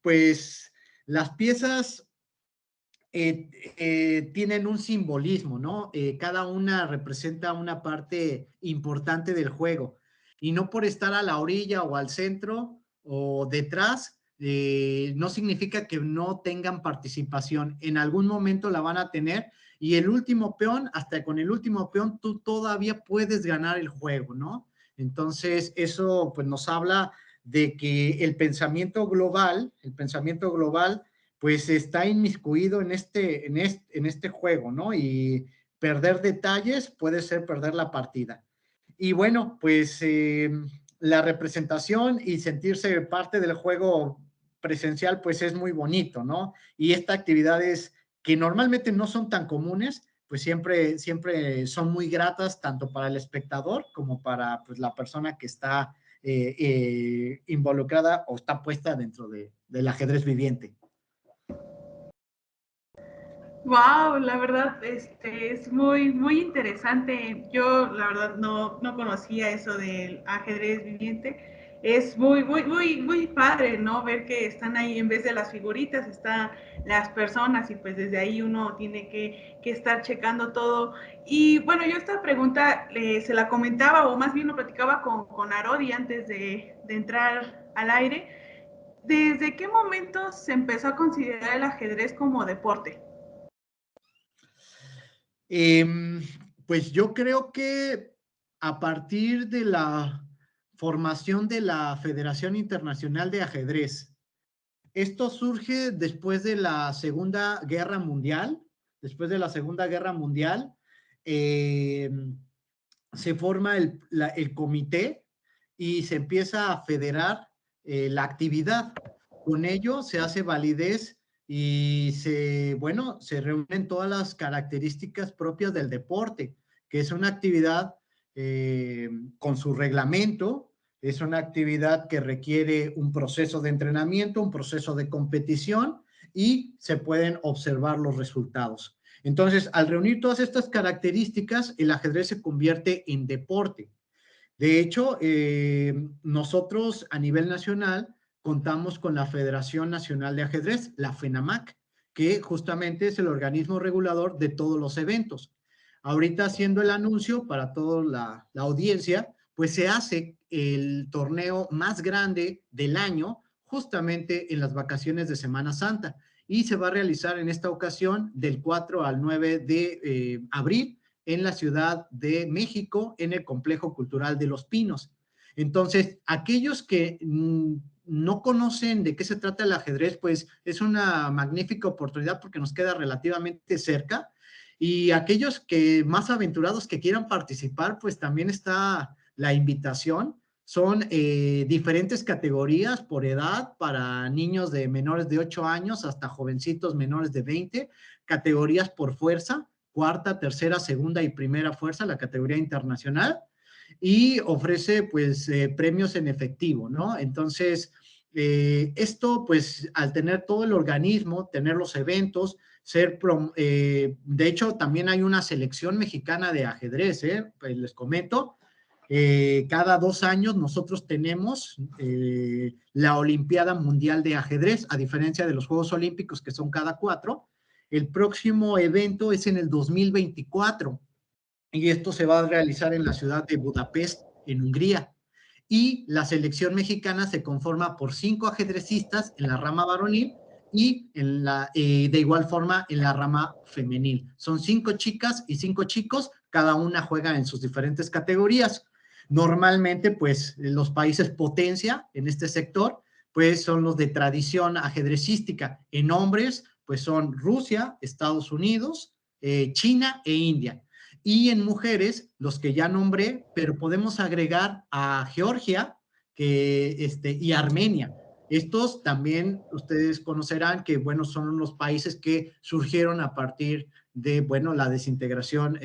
Speaker 4: pues las piezas tienen un simbolismo, ¿no? Cada una representa una parte importante del juego, y no por estar a la orilla o al centro o detrás, no significa que no tengan participación. En algún momento la van a tener, y el último peón, hasta con el último peón, tú todavía puedes ganar el juego, ¿no? Entonces, eso pues nos habla de que el pensamiento global, pues está inmiscuido en este juego, ¿no? Y perder detalles puede ser perder la partida. Y bueno, pues la representación y sentirse parte del juego presencial, pues es muy bonito, ¿no? Y estas actividades que normalmente no son tan comunes, pues siempre son muy gratas, tanto para el espectador como para pues, la persona que está involucrada o está puesta dentro del ajedrez viviente.
Speaker 2: Wow, la verdad, es muy, muy interesante. Yo, la verdad, no conocía eso del ajedrez viviente. Es muy, muy, muy, muy padre, ¿no? Ver que están ahí, en vez de las figuritas, están las personas, y pues desde ahí uno tiene que estar checando todo. Y bueno, yo esta pregunta se la comentaba, o más bien lo platicaba con Arodi antes de entrar al aire. ¿Desde qué momento se empezó a considerar el ajedrez como deporte?
Speaker 4: Pues yo creo que a partir de la formación de la Federación Internacional de Ajedrez. Esto surge después de la Segunda Guerra Mundial. Después de la Segunda Guerra Mundial, se forma el comité y se empieza a federar la actividad. Con ello se hace validez y se reúnen todas las características propias del deporte, que es una actividad con su reglamento, Es una actividad que requiere un proceso de entrenamiento, un proceso de competición y se pueden observar los resultados. Entonces, al reunir todas estas características, el ajedrez se convierte en deporte. De hecho, nosotros a nivel nacional contamos con la Federación Nacional de Ajedrez, la FENAMAC, que justamente es el organismo regulador de todos los eventos. Ahorita haciendo el anuncio para toda la audiencia, pues se hace el torneo más grande del año justamente en las vacaciones de Semana Santa y se va a realizar en esta ocasión del 4 al 9 de abril en la Ciudad de México, en el Complejo Cultural de Los Pinos. Entonces, aquellos que no conocen de qué se trata el ajedrez, pues es una magnífica oportunidad porque nos queda relativamente cerca. Y aquellos que más aventurados que quieran participar, pues también está la invitación. Son diferentes categorías por edad, para niños de menores de 8 años hasta jovencitos menores de 20, categorías por fuerza, cuarta, tercera, segunda y primera fuerza, la categoría internacional, y ofrece pues premios en efectivo, ¿no? Entonces, esto pues al tener todo el organismo, tener los eventos, de hecho también hay una selección mexicana de ajedrez, pues les comento, cada 2 años nosotros tenemos la Olimpiada Mundial de Ajedrez, a diferencia de los Juegos Olímpicos que son cada 4. El próximo evento es en el 2024 y esto se va a realizar en la ciudad de Budapest, en Hungría. Y la selección mexicana se conforma por 5 ajedrecistas en la rama varonil y de igual forma en la rama femenil. Son 5 chicas y 5 chicos, cada una juega en sus diferentes categorías. Normalmente, pues, los países potencia en este sector, pues, son los de tradición ajedrecística. En hombres, pues, son Rusia, Estados Unidos, China e India. Y en mujeres, los que ya nombré, pero podemos agregar a Georgia y Armenia. Estos también ustedes conocerán que, bueno, son los países que surgieron a partir de, bueno, la desintegración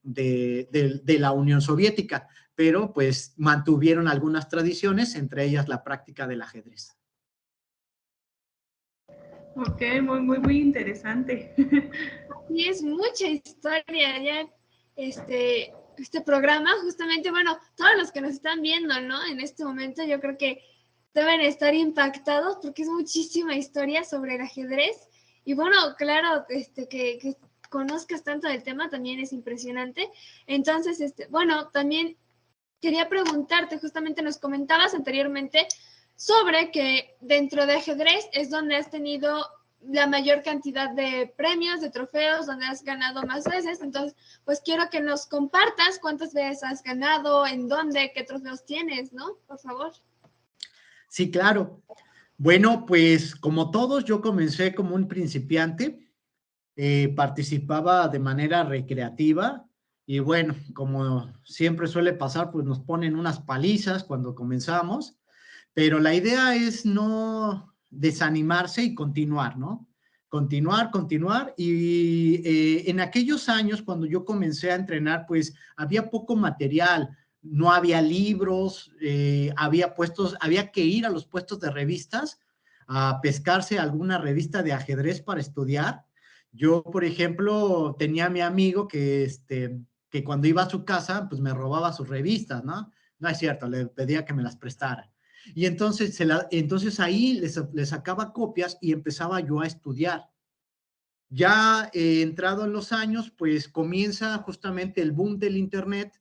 Speaker 4: de la Unión Soviética, pero pues mantuvieron algunas tradiciones, entre ellas la práctica del ajedrez.
Speaker 2: Ok, muy interesante.
Speaker 3: Y es mucha historia ya este programa, justamente, bueno, todos los que nos están viendo, ¿no? En este momento yo creo que deben estar impactados porque es muchísima historia sobre el ajedrez. Y bueno, claro, que conozcas tanto del tema también es impresionante. Entonces, bueno, también quería preguntarte, justamente nos comentabas anteriormente sobre que dentro de ajedrez es donde has tenido la mayor cantidad de premios, de trofeos, donde has ganado más veces. Entonces, pues quiero que nos compartas cuántas veces has ganado, en dónde, qué trofeos tienes, ¿no? Por favor.
Speaker 4: Sí, claro. Bueno, pues como todos, yo comencé como un principiante, participaba de manera recreativa y bueno, como siempre suele pasar, pues nos ponen unas palizas cuando comenzamos, pero la idea es no desanimarse y continuar, ¿no? Continuar y en aquellos años cuando yo comencé a entrenar, pues había poco material, no había libros, había que ir a los puestos de revistas a pescarse alguna revista de ajedrez para estudiar. Yo, por ejemplo, tenía a mi amigo que cuando iba a su casa, pues me robaba sus revistas, ¿no? No es cierto, le pedía que me las prestara. Y entonces ahí les sacaba copias y empezaba yo a estudiar. Ya entrado en los años, pues comienza justamente el boom del internet.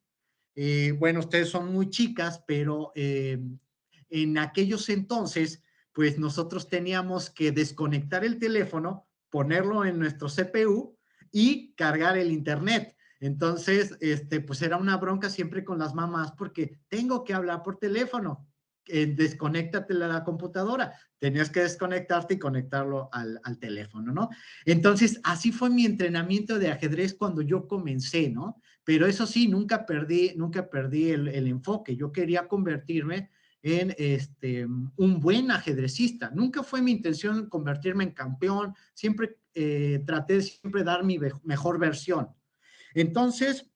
Speaker 4: Bueno, ustedes son muy chicas, pero en aquellos entonces, pues nosotros teníamos que desconectar el teléfono, ponerlo en nuestro CPU y cargar el internet. Entonces, pues era una bronca siempre con las mamás porque tengo que hablar por teléfono. Desconéctate de la computadora. Tenías que desconectarte y conectarlo al teléfono, ¿no? Entonces, así fue mi entrenamiento de ajedrez cuando yo comencé, ¿no? Pero eso sí, nunca perdí el enfoque. Yo quería convertirme en un buen ajedrecista. Nunca fue mi intención convertirme en campeón. Siempre traté de siempre dar mi mejor versión. Entonces,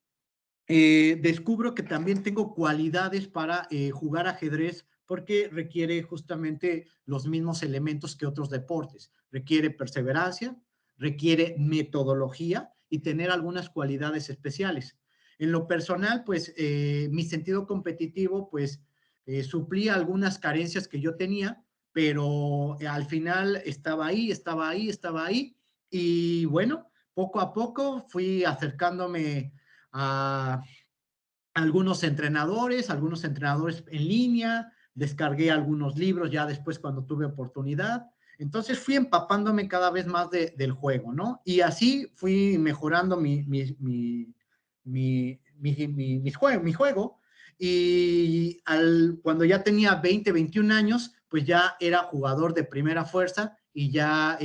Speaker 4: descubro que también tengo cualidades para jugar ajedrez porque requiere justamente los mismos elementos que otros deportes. Requiere perseverancia, requiere metodología y tener algunas cualidades especiales. En lo personal, pues mi sentido competitivo, pues suplía algunas carencias que yo tenía, pero al final estaba ahí, estaba ahí, estaba ahí. Y bueno, poco a poco fui acercándome a algunos entrenadores en línea, descargué algunos libros ya después cuando tuve oportunidad. Entonces fui empapándome cada vez más del juego, ¿no? Y así fui mejorando mi juego. Y cuando ya tenía 20, 21 años, pues ya era jugador de primera fuerza y ya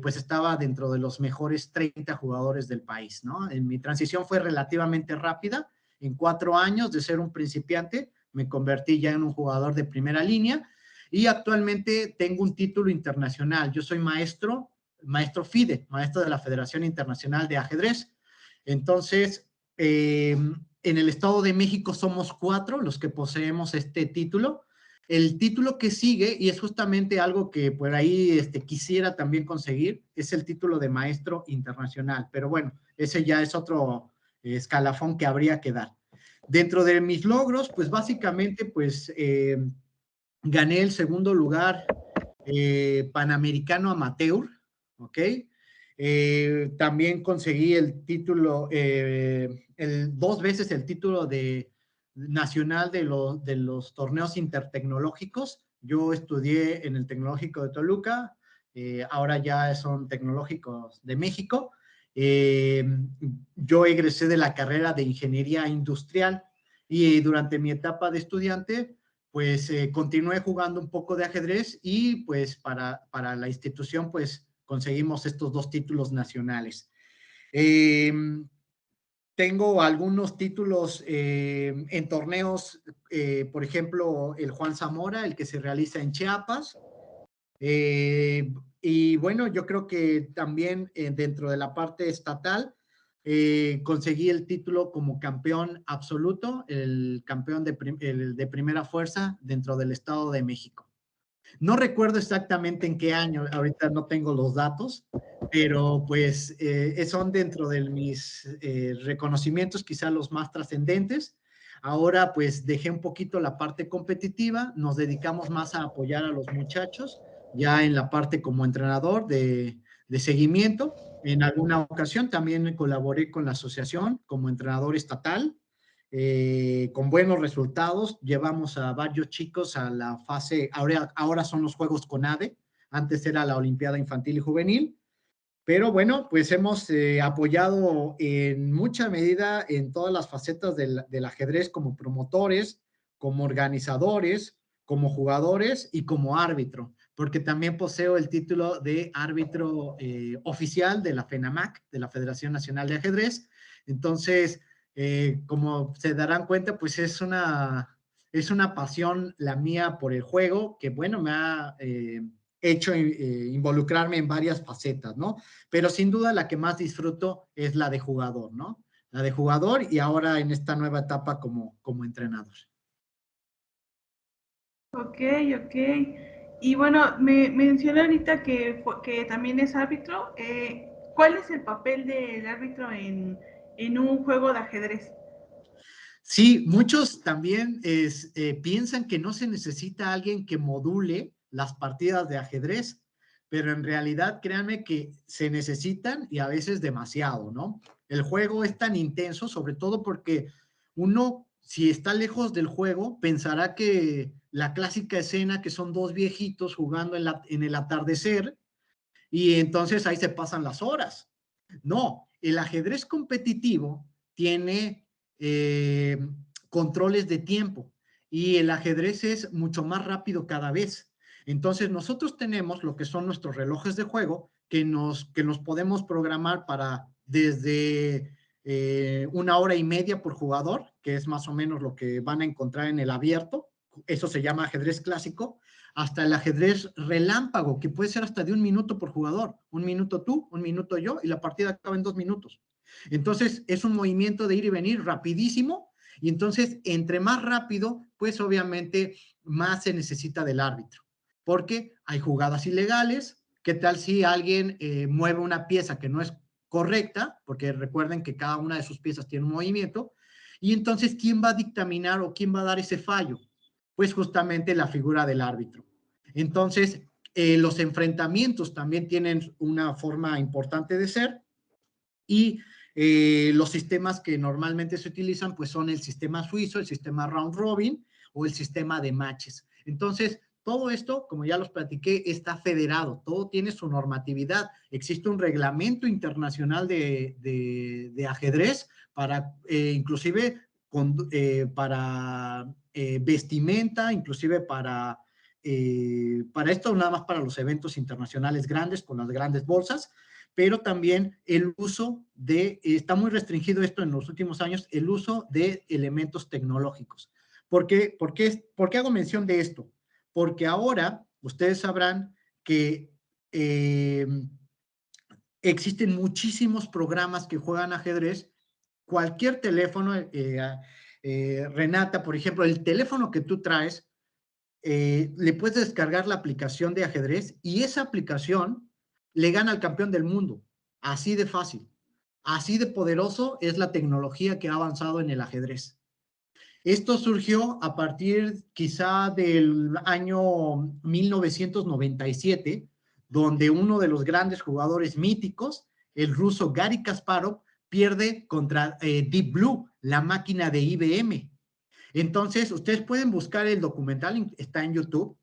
Speaker 4: pues estaba dentro de los mejores 30 jugadores del país, ¿no? Mi transición fue relativamente rápida. En 4 años de ser un principiante, me convertí ya en un jugador de primera línea y actualmente tengo un título internacional. Yo soy maestro FIDE, maestro de la Federación Internacional de Ajedrez. Entonces, en el Estado de México somos 4 los que poseemos este título. El título que sigue, y es justamente algo que por ahí quisiera también conseguir, es el título de maestro internacional. Pero bueno, ese ya es otro escalafón que habría que dar. Dentro de mis logros, pues básicamente, pues gané el segundo lugar panamericano amateur, ¿ok? También conseguí el título, 2 veces el título nacional de los torneos intertecnológicos. Yo estudié en el Tecnológico de Toluca, ahora ya son Tecnológicos de México. Yo egresé de la carrera de Ingeniería Industrial y durante mi etapa de estudiante, pues continué jugando un poco de ajedrez y pues para la institución, pues conseguimos estos 2 títulos nacionales. Tengo algunos títulos en torneos, por ejemplo, el Juan Zamora, el que se realiza en Chiapas. Y bueno, yo creo que también dentro de la parte estatal conseguí el título como campeón absoluto, el campeón de primera fuerza dentro del Estado de México. No recuerdo exactamente en qué año, ahorita no tengo los datos, pero pues son dentro de mis reconocimientos quizá los más trascendentes. Ahora pues dejé un poquito la parte competitiva, nos dedicamos más a apoyar a los muchachos, ya en la parte como entrenador de seguimiento. En alguna ocasión también colaboré con la asociación como entrenador estatal, con buenos resultados. Llevamos a varios chicos a la fase, ahora son los Juegos CONADE, antes era la Olimpiada Infantil y Juvenil, pero bueno, pues hemos apoyado en mucha medida en todas las facetas del ajedrez como promotores, como organizadores, como jugadores y como árbitro, porque también poseo el título de árbitro oficial de la FENAMAC, de la Federación Nacional de Ajedrez. Entonces, como se darán cuenta, pues es una pasión la mía por el juego, que bueno, me ha hecho involucrarme en varias facetas, ¿no? Pero sin duda la que más disfruto es la de jugador, ¿no? La de jugador y ahora en esta nueva etapa como entrenador.
Speaker 2: Ok, ok. Y bueno, me mencioné ahorita que también es árbitro. ¿Cuál es el papel del árbitro en un juego de ajedrez?
Speaker 4: Sí, muchos también piensan que no se necesita alguien que module las partidas de ajedrez, pero en realidad créanme que se necesitan y a veces demasiado, ¿no? El juego es tan intenso, sobre todo porque uno, si está lejos del juego, pensará que la clásica escena que son 2 viejitos jugando en el atardecer y entonces ahí se pasan las horas. No, el ajedrez competitivo tiene controles de tiempo y el ajedrez es mucho más rápido cada vez. Entonces nosotros tenemos lo que son nuestros relojes de juego que nos podemos programar para desde 1 hora y media por jugador, que es más o menos lo que van a encontrar en el abierto. Eso se llama ajedrez clásico, hasta el ajedrez relámpago, que puede ser hasta de 1 minuto por jugador. 1 minuto tú, 1 minuto yo, y la partida acaba en 2 minutos. Entonces, es un movimiento de ir y venir rapidísimo, y entonces, entre más rápido, pues obviamente más se necesita del árbitro, porque hay jugadas ilegales. ¿Qué tal si alguien mueve una pieza que no es correcta? Porque recuerden que cada una de sus piezas tiene un movimiento, y entonces, ¿quién va a dictaminar o quién va a dar ese fallo? Pues justamente la figura del árbitro. Entonces, los enfrentamientos también tienen una forma importante de ser, y los sistemas que normalmente se utilizan pues son el sistema suizo, el sistema round robin o el sistema de matches. Entonces, todo esto, como ya los platiqué, está federado, todo tiene su normatividad. Existe un reglamento internacional de ajedrez para inclusive para vestimenta, inclusive para esto, nada más para los eventos internacionales grandes con las grandes bolsas, pero también el uso está muy restringido esto en los últimos años, el uso de elementos tecnológicos. ¿Por qué hago mención de esto? Porque ahora ustedes sabrán que existen muchísimos programas que juegan ajedrez. Cualquier teléfono, Renata, por ejemplo, el teléfono que tú traes, le puedes descargar la aplicación de ajedrez y esa aplicación le gana al campeón del mundo. Así de fácil, así de poderoso es la tecnología que ha avanzado en el ajedrez. Esto surgió a partir quizá del año 1997, donde uno de los grandes jugadores míticos, el ruso Garry Kasparov, pierde contra Deep Blue, la máquina de IBM. Entonces, ustedes pueden buscar el documental, está en YouTube,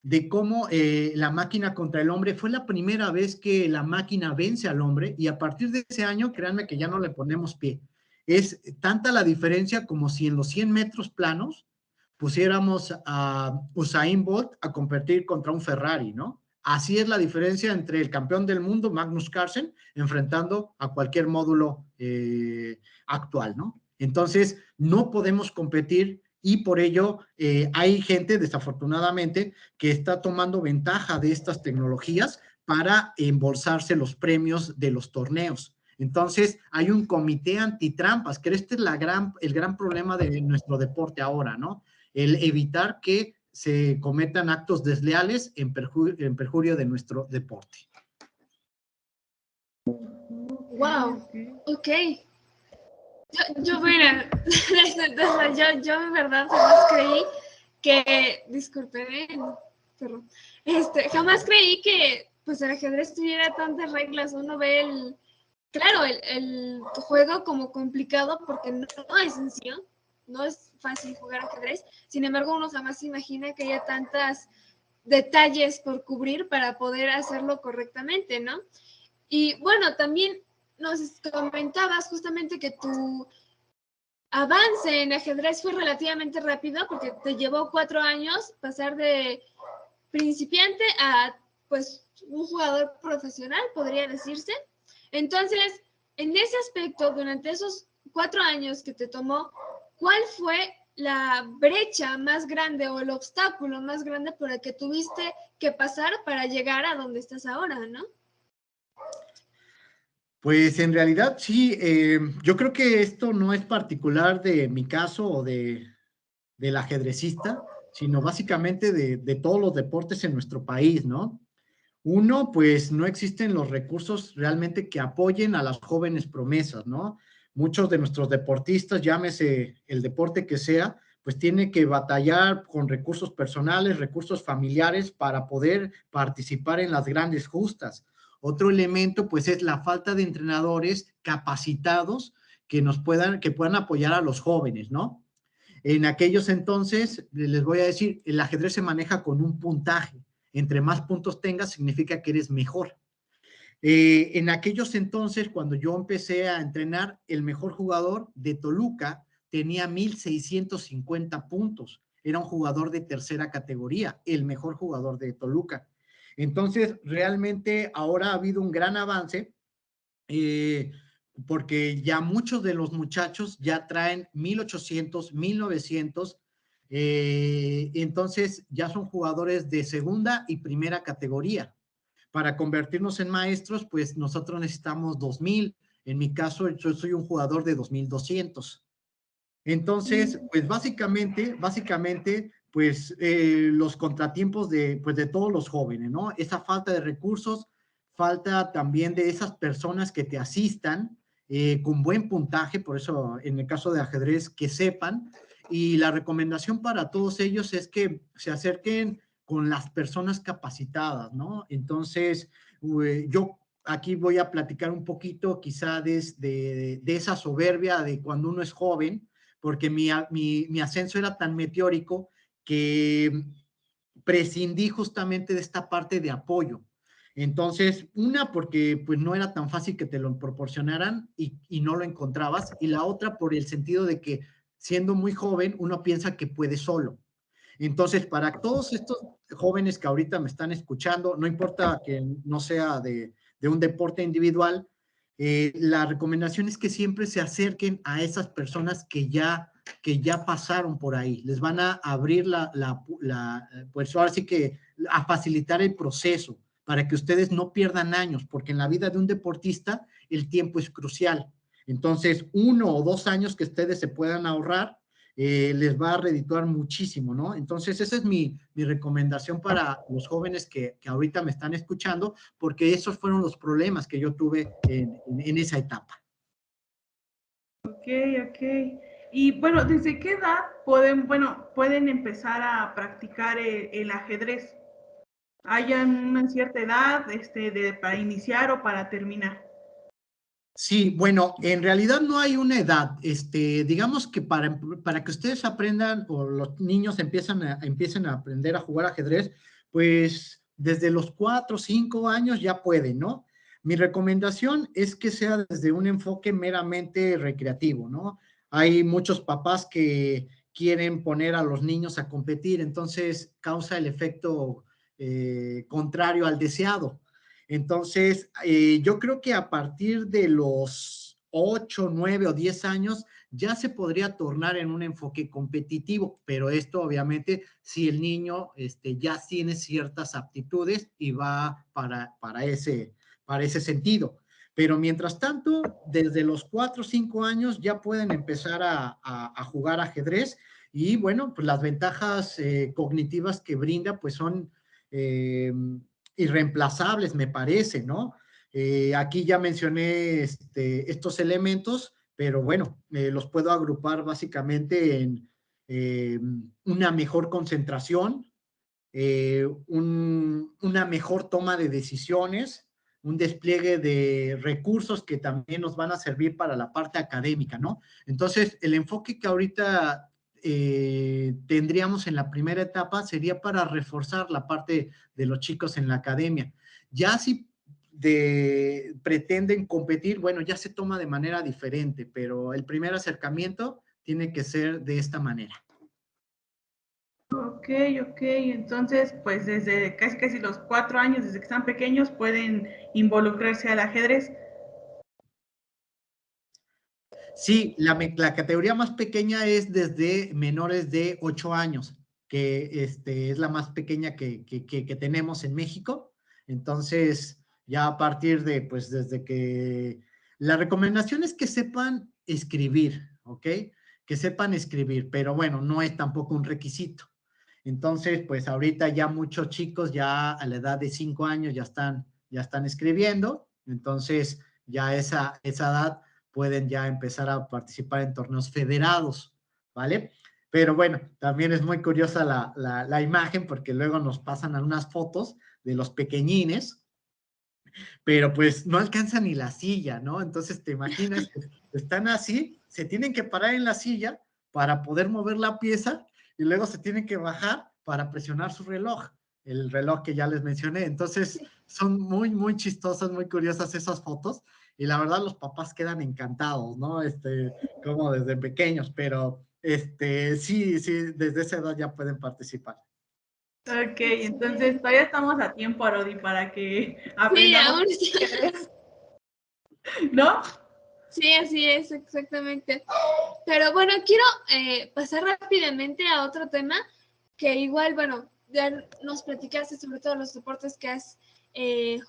Speaker 4: de cómo la máquina contra el hombre fue la primera vez que la máquina vence al hombre, y a partir de ese año, créanme que ya no le ponemos pie. Es tanta la diferencia como si en los 100 metros planos pusiéramos a Usain Bolt a competir contra un Ferrari, ¿no? Así es la diferencia entre el campeón del mundo, Magnus Carlsen, enfrentando a cualquier módulo actual, ¿no? Entonces, no podemos competir, y por ello hay gente, desafortunadamente, que está tomando ventaja de estas tecnologías para embolsarse los premios de los torneos. Entonces, hay un comité antitrampas, que este es el gran problema de nuestro deporte ahora, ¿no? El evitar que se cometan actos desleales en perjurio de nuestro deporte.
Speaker 3: Wow, ok. Yo mira, yo en verdad jamás creí que, disculpe, perdón, jamás creí que pues el ajedrez tuviera tantas reglas. Uno ve el juego como complicado porque no es sencillo, no es fácil jugar ajedrez. Sin embargo, uno jamás se imagina que haya tantos detalles por cubrir para poder hacerlo correctamente, ¿no? Y bueno, también nos comentabas justamente que tu avance en ajedrez fue relativamente rápido porque te llevó 4 años pasar de principiante a pues un jugador profesional, podría decirse. Entonces, en ese aspecto, durante esos 4 años que te tomó, ¿cuál fue la brecha más grande o el obstáculo más grande por el que tuviste que pasar para llegar a donde estás ahora, ¿no?
Speaker 4: Pues en realidad sí, yo creo que esto no es particular de mi caso o del ajedrecista, sino básicamente de todos los deportes en nuestro país, ¿no? Uno, pues no existen los recursos realmente que apoyen a las jóvenes promesas, ¿no? Muchos de nuestros deportistas, llámese el deporte que sea, pues tiene que batallar con recursos personales, recursos familiares para poder participar en las grandes justas. Otro elemento, pues, es la falta de entrenadores capacitados que puedan apoyar a los jóvenes, ¿no? En aquellos entonces, les voy a decir, el ajedrez se maneja con un puntaje. Entre más puntos tengas, significa que eres mejor. En aquellos entonces, cuando yo empecé a entrenar, el mejor jugador de Toluca tenía 1,650 puntos. Era un jugador de tercera categoría, el mejor jugador de Toluca. Entonces, realmente ahora ha habido un gran avance, porque ya muchos de los muchachos ya traen 1,800, 1,900, entonces ya son jugadores de segunda y primera categoría. Para convertirnos en maestros, pues nosotros necesitamos 2,000, En mi caso, yo soy un jugador de 2200. Entonces, pues básicamente, pues los contratiempos pues, de todos los jóvenes, ¿no? Esa falta de recursos, falta también de esas personas que te asistan con buen puntaje, por eso en el caso de ajedrez, que sepan. Y la recomendación para todos ellos es que se acerquen con las personas capacitadas, ¿no? Entonces, yo aquí voy a platicar un poquito quizá de esa soberbia de cuando uno es joven, porque mi ascenso era tan meteórico que prescindí justamente de esta parte de apoyo. Entonces, una, porque pues no era tan fácil que te lo proporcionaran y no lo encontrabas, y la otra por el sentido de que siendo muy joven, uno piensa que puede solo. Entonces, para todos estos jóvenes que ahorita me están escuchando, no importa que no sea de un deporte individual, la recomendación es que siempre se acerquen a esas personas que ya pasaron por ahí. Les van a abrir pues ahora sí que a facilitar el proceso para que ustedes no pierdan años, porque en la vida de un deportista el tiempo es crucial. Entonces, 1 o 2 años que ustedes se puedan ahorrar, les va a redituar muchísimo, ¿no? Entonces, esa es mi recomendación para los jóvenes que ahorita me están escuchando, porque esos fueron los problemas que yo tuve en esa etapa.
Speaker 2: Ok, ok. Y bueno, ¿desde qué edad pueden empezar a practicar el ajedrez? ¿Hay una cierta edad para iniciar o para terminar?
Speaker 4: Sí, bueno, en realidad no hay una edad. Digamos que para que ustedes aprendan o los niños empiecen a aprender a jugar ajedrez, pues desde los 4 o 5 años ya pueden, ¿no? Mi recomendación es que sea desde un enfoque meramente recreativo, ¿no? Hay muchos papás que quieren poner a los niños a competir, entonces causa el efecto contrario al deseado. Entonces, yo creo que a partir de los 8, 9 o 10 años ya se podría tornar en un enfoque competitivo, pero esto obviamente si el niño ya tiene ciertas aptitudes y va para ese sentido. Pero mientras tanto, desde los 4 o 5 años ya pueden empezar a jugar ajedrez y bueno, pues las ventajas cognitivas que brinda pues son irreemplazables, me parece, ¿no? Aquí ya mencioné estos elementos, pero bueno, los puedo agrupar básicamente en una mejor concentración, una mejor toma de decisiones, un despliegue de recursos que también nos van a servir para la parte académica, ¿no? Entonces, el enfoque que ahorita tendríamos en la primera etapa sería para reforzar la parte de los chicos en la academia. Ya si pretenden competir, bueno, ya se toma de manera diferente, pero el primer acercamiento tiene que ser de esta manera.
Speaker 2: Ok, ok. Entonces, pues desde casi los 4 años, desde que están pequeños, pueden involucrarse al ajedrez.
Speaker 4: Sí, la categoría más pequeña es desde menores de 8 años, que es la más pequeña que tenemos en México. Entonces, ya a partir de, pues desde que... La recomendación es que sepan escribir, ¿ok? Que sepan escribir, pero bueno, no es tampoco un requisito. Entonces, pues ahorita ya muchos chicos ya a la edad de 5 años ya están escribiendo. Entonces, ya esa edad pueden ya empezar a participar en torneos federados, ¿vale? Pero bueno, también es muy curiosa la imagen porque luego nos pasan algunas fotos de los pequeñines, pero pues no alcanza ni la silla, ¿no? Entonces te imaginas que están así, se tienen que parar en la silla para poder mover la pieza y luego se tienen que bajar para presionar su reloj, el reloj que ya les mencioné. Entonces son muy, muy chistosas, muy curiosas esas fotos y la verdad los papás quedan encantados, ¿no? Como desde pequeños, pero sí, desde esa edad ya pueden participar.
Speaker 2: Ok, entonces todavía estamos a tiempo, Arodi, para que
Speaker 3: Sí,
Speaker 2: aprendamos
Speaker 3: aún sí.
Speaker 2: ajedrez, ¿no?
Speaker 3: Sí, así es, exactamente. Pero bueno, quiero pasar rápidamente a otro tema que igual, bueno, ya nos platicaste sobre todos los deportes que has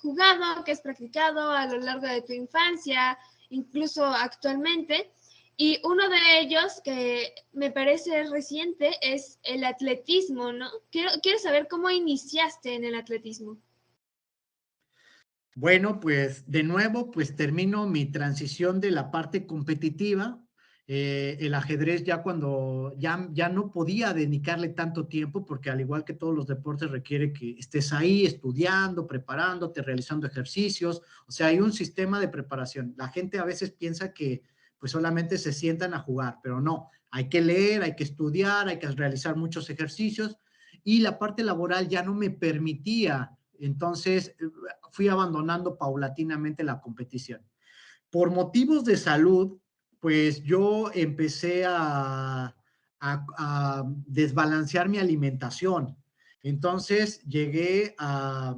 Speaker 3: jugado, que has practicado a lo largo de tu infancia incluso actualmente. Y uno de ellos que me parece reciente es el atletismo, ¿no? Quiero saber cómo iniciaste en el atletismo.
Speaker 4: Bueno, pues de nuevo, pues termino mi transición de la parte competitiva. El ajedrez ya cuando ya no podía dedicarle tanto tiempo, porque al igual que todos los deportes requiere que estés ahí estudiando, preparándote, realizando ejercicios. O sea, hay un sistema de preparación. La gente a veces piensa que pues solamente se sientan a jugar, pero no. Hay que leer, hay que estudiar, hay que realizar muchos ejercicios y la parte laboral ya no me permitía. Entonces fui abandonando paulatinamente la competición. Por motivos de salud, pues yo empecé a desbalancear mi alimentación. Entonces llegué a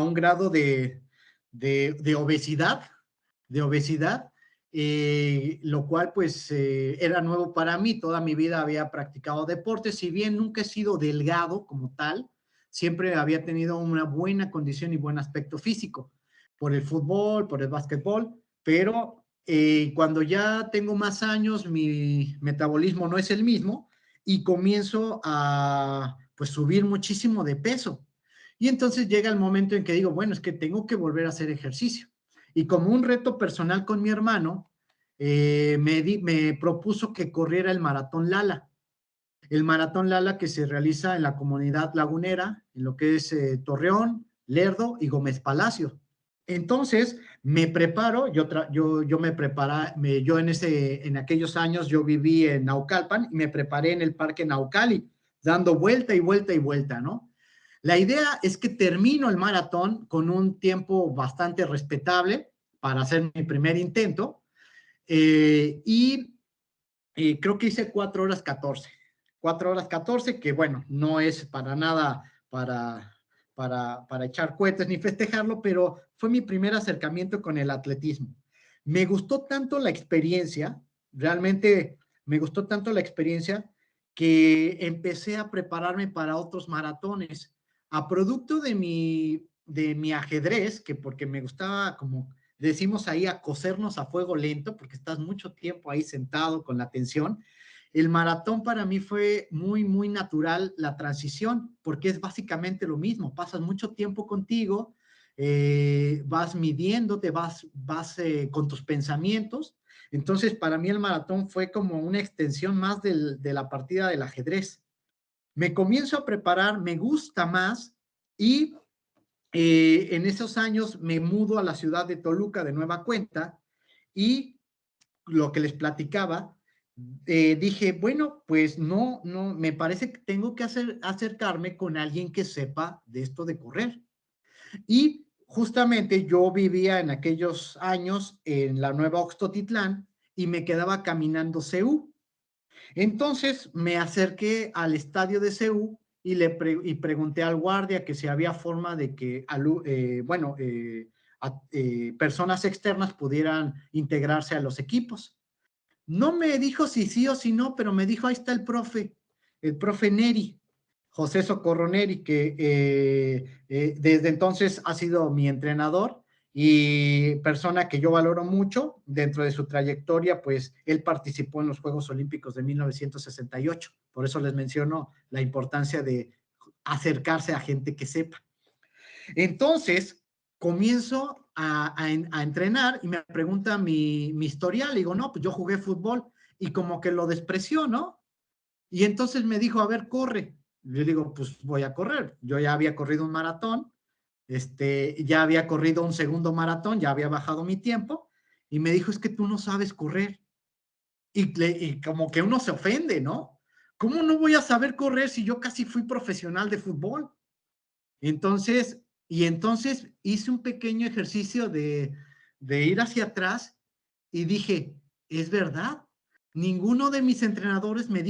Speaker 4: un grado de obesidad, lo cual pues era nuevo para mí. Toda mi vida había practicado deportes, si bien nunca he sido delgado como tal, siempre había tenido una buena condición y buen aspecto físico, por el fútbol, por el básquetbol, pero cuando ya tengo más años, mi metabolismo no es el mismo y comienzo a pues subir muchísimo de peso. Y entonces llega el momento en que digo, bueno, es que tengo que volver a hacer ejercicio. Y como un reto personal con mi hermano, me propuso que corriera el Maratón Lala. El Maratón Lala que se realiza en la comunidad lagunera, en lo que es Torreón, Lerdo y Gómez Palacio. Entonces me preparo, yo me preparé, yo en aquellos años yo viví en Naucalpan y me preparé en el Parque Naucali, dando vuelta y vuelta y vuelta, ¿no? La idea es que termino el maratón con un tiempo bastante respetable para hacer mi primer intento y creo que hice 4 horas 14. 4 horas 14, que bueno, no es para nada para echar cohetes ni festejarlo, pero fue mi primer acercamiento con el atletismo. Me gustó tanto la experiencia, realmente me gustó tanto la experiencia que empecé a prepararme para otros maratones. A producto de mi ajedrez, que porque me gustaba, como decimos ahí, a cosernos a fuego lento, porque estás mucho tiempo ahí sentado con la atención. El maratón para mí fue muy, muy natural la transición, porque es básicamente lo mismo. Pasas mucho tiempo contigo, vas midiéndote, vas con tus pensamientos. Entonces, para mí el maratón fue como una extensión más de la partida del ajedrez. Me comienzo a preparar, me gusta más y en esos años me mudo a la ciudad de Toluca de nueva cuenta y lo que les platicaba, dije, bueno, pues no, me parece que tengo que acercarme con alguien que sepa de esto de correr. Y justamente yo vivía en aquellos años en la Nueva Oxtotitlán y me quedaba caminando CU. Entonces me acerqué al estadio de CU y pregunté al guardia que si había forma de que, personas externas pudieran integrarse a los equipos. No me dijo si sí o si no, pero me dijo, ahí está el profe Neri, José Socorro Neri, que desde entonces ha sido mi entrenador y persona que yo valoro mucho. Dentro de su trayectoria, pues él participó en los Juegos Olímpicos de 1968. Por eso les menciono la importancia de acercarse a gente que sepa. Entonces, comienzo a entrenar y me pregunta mi historial. Le digo, no, pues yo jugué fútbol y como que lo despreció, ¿no? Y entonces me dijo, a ver, corre. Yo digo, pues voy a correr. Yo ya había corrido un maratón, ya había corrido un segundo maratón, ya había bajado mi tiempo y me dijo, es que tú no sabes correr. Y como que uno se ofende, ¿no? ¿Cómo no voy a saber correr si yo casi fui profesional de fútbol? Entonces hice un pequeño ejercicio de ir hacia atrás y dije, es verdad, ninguno de mis entrenadores me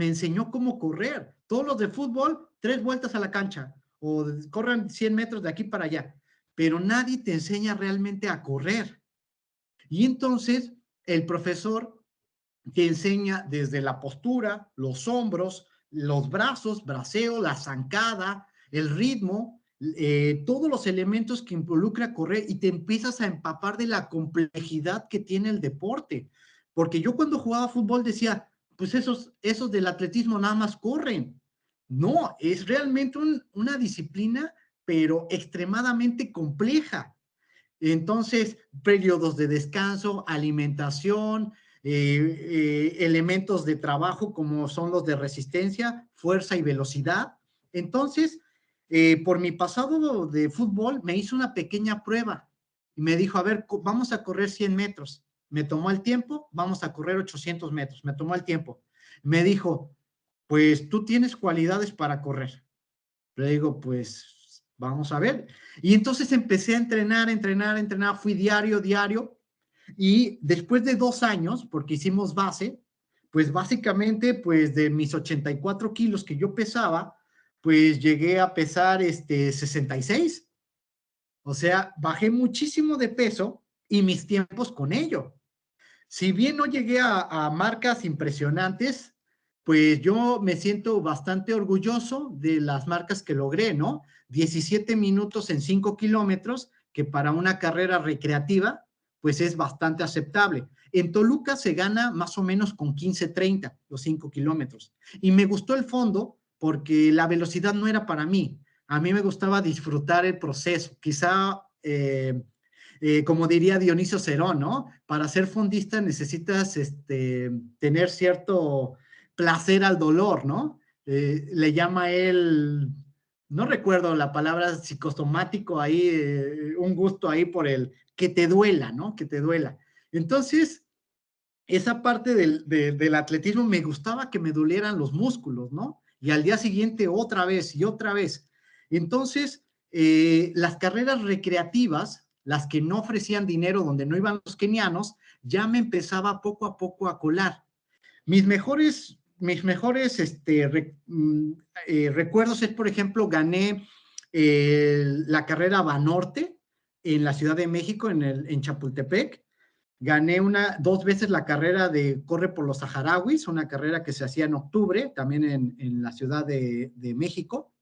Speaker 4: enseñó cómo correr. Todos los de fútbol, 3 vueltas a la cancha o corran 100 metros de aquí para allá, pero nadie te enseña realmente a correr. Y entonces el profesor te enseña desde la postura, los hombros, los brazos, braceo, la zancada, el ritmo, todos los elementos que involucra correr y te empiezas a empapar de la complejidad que tiene el deporte. Porque yo cuando jugaba fútbol decía, pues esos del atletismo nada más corren. No, es realmente una disciplina, pero extremadamente compleja. Entonces, periodos de descanso, alimentación, elementos de trabajo como son los de resistencia, fuerza y velocidad. Entonces, por mi pasado de fútbol, me hizo una pequeña prueba y me dijo, a ver, vamos a correr 100 metros. Me tomó el tiempo, vamos a correr 800 metros. Me tomó el tiempo. Me dijo, pues tú tienes cualidades para correr. Le digo, pues vamos a ver. Y entonces empecé a entrenar, fui diario, y después de 2 años, porque hicimos base, pues básicamente, pues de mis 84 kilos que yo pesaba, pues llegué a pesar 66. O sea, bajé muchísimo de peso y mis tiempos con ello. Si bien no llegué a marcas impresionantes, pues yo me siento bastante orgulloso de las marcas que logré, ¿no? 17 minutos en 5 kilómetros, que para una carrera recreativa, pues es bastante aceptable. En Toluca se gana más o menos con 15:30 los 5 kilómetros. Y me gustó el fondo porque la velocidad no era para mí. A mí me gustaba disfrutar el proceso. Quizá como diría Dionisio Cerón, ¿no? Para ser fondista necesitas tener cierto placer al dolor, ¿no? Le llama él, no recuerdo la palabra psicosomático ahí, un gusto ahí por el que te duela, ¿no? Que te duela. Entonces, esa parte del atletismo me gustaba que me dolieran los músculos, ¿no? Y al día siguiente otra vez y otra vez. Entonces, las carreras recreativas, las que no ofrecían dinero, donde no iban los kenianos, ya me empezaba poco a poco a colar. Mis mejores recuerdos es, por ejemplo, gané la carrera Banorte en la Ciudad de México, en Chapultepec. Gané 2 veces la carrera de Corre por los Saharauis, una carrera que se hacía en octubre, también en la Ciudad de México.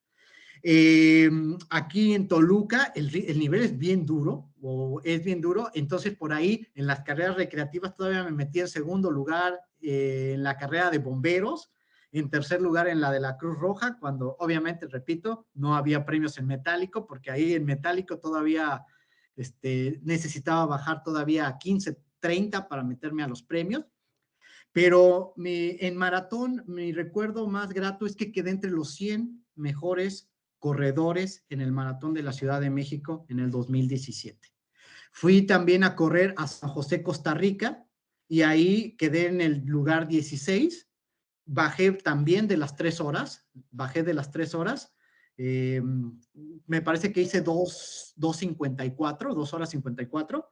Speaker 4: Aquí en Toluca el nivel es bien duro, entonces por ahí en las carreras recreativas todavía me metí en segundo lugar en la carrera de bomberos, en tercer lugar en la de la Cruz Roja, cuando obviamente, repito, no había premios en metálico, porque ahí en metálico todavía necesitaba bajar todavía a 15:30 para meterme a los premios. Pero en maratón, mi recuerdo más grato es que quedé entre los 100 mejores corredores en el maratón de la Ciudad de México en el 2017. Fui también a correr a San José, Costa Rica, y ahí quedé en el lugar 16. Bajé también de las 3 horas, me parece que hice 2:54, 2 horas 54,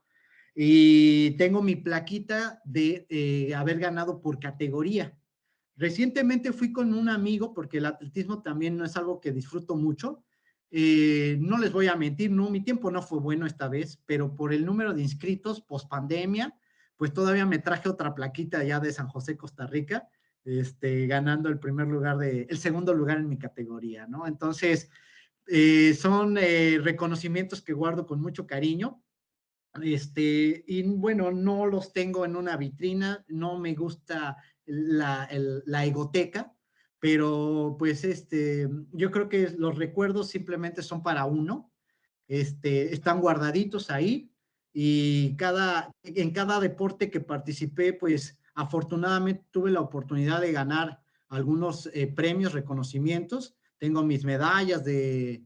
Speaker 4: y tengo mi plaquita de haber ganado por categoría. Recientemente fui con un amigo, porque el atletismo también no es algo que disfruto mucho. No les voy a mentir, no, mi tiempo no fue bueno esta vez, pero por el número de inscritos post pandemia, pues todavía me traje otra plaquita ya de San José, Costa Rica, ganando el segundo lugar en mi categoría, ¿no? Entonces, son reconocimientos que guardo con mucho cariño. Y bueno, no los tengo en una vitrina, no me gusta la egoteca, pero pues yo creo que los recuerdos simplemente son para uno, están guardaditos ahí, y en cada deporte que participé, pues afortunadamente tuve la oportunidad de ganar algunos premios, reconocimientos. Tengo mis medallas de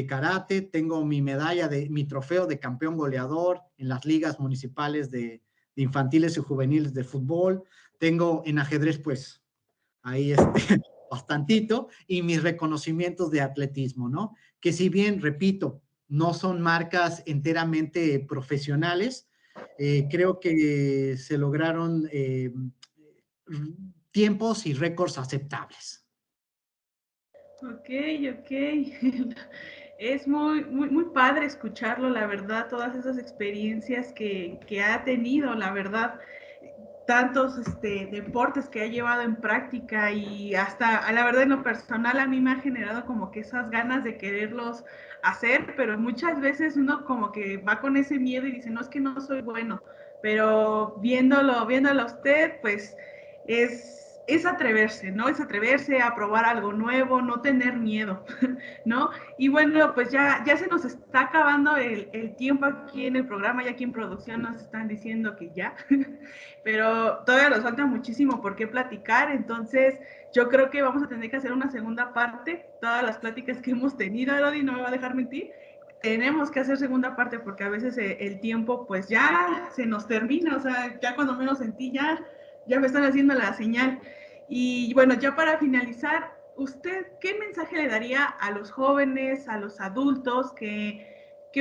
Speaker 4: karate, tengo mi trofeo de campeón goleador en las ligas municipales de infantiles y juveniles de fútbol. Tengo en ajedrez, pues, ahí bastantito, y mis reconocimientos de atletismo, ¿no? Que si bien, repito, no son marcas enteramente profesionales, creo que se lograron tiempos y récords aceptables.
Speaker 2: Ok. Es muy padre escucharlo, la verdad, todas esas experiencias que ha tenido, la verdad. tantos deportes que ha llevado en práctica y hasta, a la verdad, en lo personal a mí me ha generado como que esas ganas de quererlos hacer, pero muchas veces uno como que va con ese miedo y dice, no, es que no soy bueno, pero viéndolo a usted, pues es atreverse, ¿no? Es atreverse a probar algo nuevo, no tener miedo, ¿no? Y bueno, pues ya se nos está acabando el tiempo aquí en el programa, ya aquí en producción nos están diciendo que ya, pero todavía nos falta muchísimo por qué platicar, entonces yo creo que vamos a tener que hacer una segunda parte, todas las pláticas que hemos tenido, Elodie, no me va a dejar mentir, tenemos que hacer segunda parte porque a veces el tiempo pues ya se nos termina, o sea, ya cuando menos sentí ya me están haciendo la señal. Y bueno, ya para finalizar, ¿usted qué mensaje le daría a los jóvenes, a los adultos que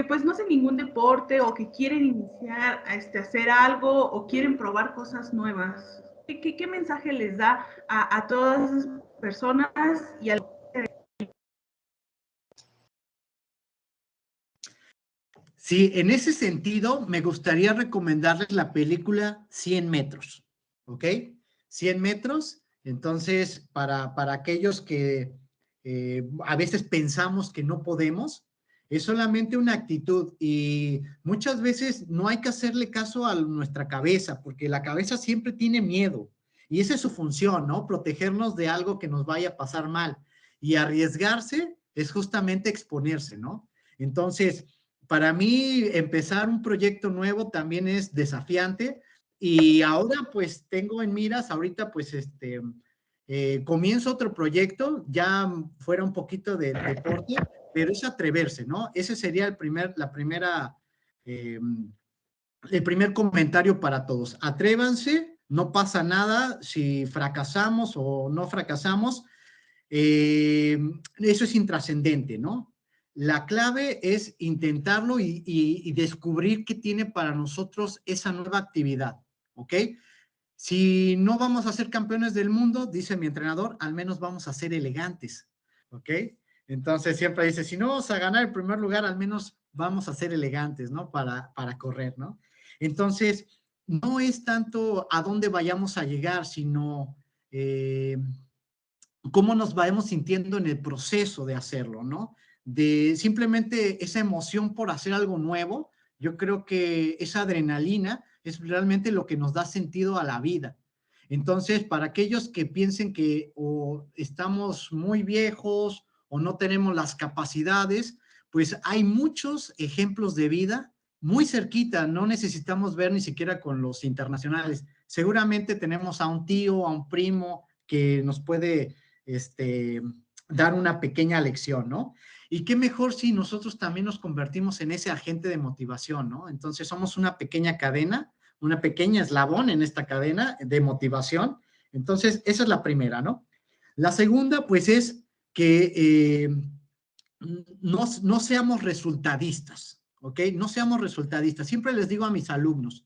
Speaker 2: pues no hacen ningún deporte o que quieren iniciar a hacer algo o quieren probar cosas nuevas? ¿Qué mensaje les da a todas esas personas y a
Speaker 4: Sí, en ese sentido, me gustaría recomendarles la película 100 metros, ¿ok? 100 metros, entonces, para aquellos que a veces pensamos que no podemos, es solamente una actitud y muchas veces no hay que hacerle caso a nuestra cabeza, porque la cabeza siempre tiene miedo y esa es su función, ¿no? Protegernos de algo que nos vaya a pasar mal y arriesgarse es justamente exponerse, ¿no? Entonces, para mí empezar un proyecto nuevo también es desafiante y ahora pues tengo en miras, ahorita pues comienzo otro proyecto, ya fuera un poquito de deporte, pero es atreverse, ¿no? Ese sería el primer comentario para todos. Atrévanse, no pasa nada si fracasamos o no fracasamos, eso es intrascendente, ¿no? La clave es intentarlo y descubrir qué tiene para nosotros esa nueva actividad, ¿ok? Si no vamos a ser campeones del mundo, dice mi entrenador, al menos vamos a ser elegantes, ¿ok? Entonces siempre dice, si no vamos a ganar el primer lugar, al menos vamos a ser elegantes, ¿no? Para correr, ¿no? Entonces, no es tanto a dónde vayamos a llegar, sino cómo nos vamos sintiendo en el proceso de hacerlo, ¿no? De simplemente esa emoción por hacer algo nuevo, yo creo que esa adrenalina es realmente lo que nos da sentido a la vida. Entonces, para aquellos que piensen que o estamos muy viejos o no tenemos las capacidades, pues hay muchos ejemplos de vida muy cerquita, no necesitamos ver ni siquiera con los internacionales. Seguramente tenemos a un tío, a un primo que nos puede dar una pequeña lección, ¿no? Y qué mejor si nosotros también nos convertimos en ese agente de motivación, ¿no? Entonces somos una pequeña cadena, una pequeña eslabón en esta cadena de motivación. Entonces, esa es la primera, ¿no? La segunda, pues, es que no seamos resultadistas, ¿ok? No seamos resultadistas. Siempre les digo a mis alumnos,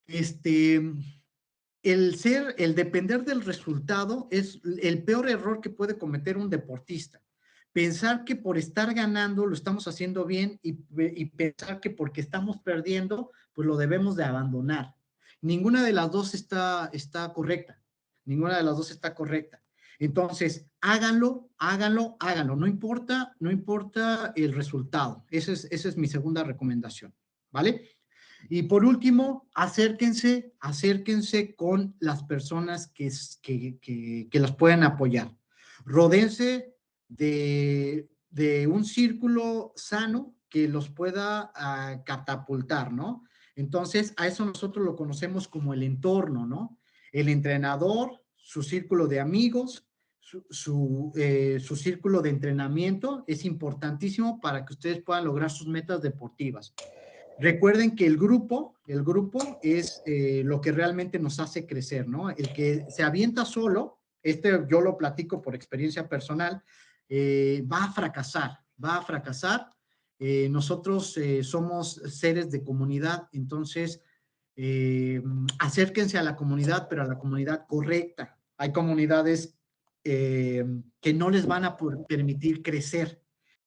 Speaker 4: el depender del resultado es el peor error que puede cometer un deportista. Pensar que por estar ganando lo estamos haciendo bien y pensar que porque estamos perdiendo, pues lo debemos de abandonar. Ninguna de las dos está correcta. Ninguna de las dos está correcta. Entonces, háganlo. No importa el resultado. Esa es mi segunda recomendación, ¿vale? Y por último, acérquense con las personas que las pueden apoyar. Rodéense de un círculo sano que los pueda catapultar, ¿no? Entonces, a eso nosotros lo conocemos como el entorno, ¿no? El entrenador, su círculo de amigos, su círculo de entrenamiento es importantísimo para que ustedes puedan lograr sus metas deportivas. Recuerden que el grupo es lo que realmente nos hace crecer, ¿no? El que se avienta solo, yo lo platico por experiencia personal, va a fracasar. Nosotros somos seres de comunidad, entonces acérquense a la comunidad, pero a la comunidad correcta. Hay comunidades que no les van a permitir crecer.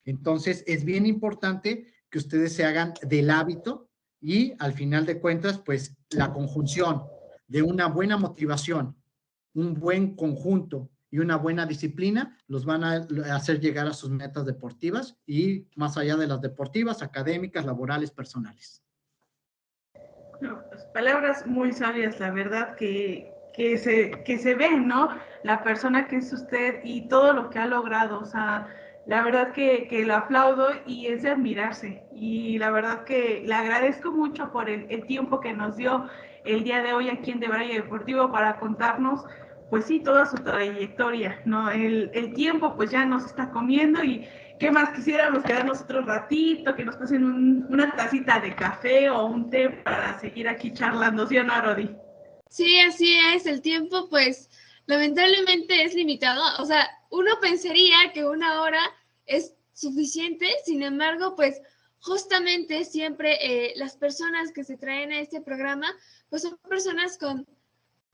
Speaker 4: Entonces, es bien importante que ustedes se hagan del hábito y al final de cuentas, pues la conjunción de una buena motivación, un buen conjunto y una buena disciplina, los van a hacer llegar a sus metas deportivas y más allá de las deportivas, académicas, laborales, personales.
Speaker 2: No, pues, palabras muy sabias, la verdad, que se ve, ¿no? La persona que es usted y todo lo que ha logrado, o sea, la verdad que lo aplaudo y es de admirarse. Y la verdad que le agradezco mucho por el tiempo que nos dio el día de hoy aquí en De Braille Deportivo para contarnos, pues sí, toda su trayectoria, ¿no? El tiempo pues ya nos está comiendo y qué más quisiéramos quedarnos otro ratito, que nos pasen una tacita de café o un té para seguir aquí charlando, ¿sí o no, Rodi?
Speaker 3: Sí, así es, el tiempo pues lamentablemente es limitado, o sea, uno pensaría que 1 hora es suficiente, sin embargo, pues justamente siempre las personas que se traen a este programa, pues son personas con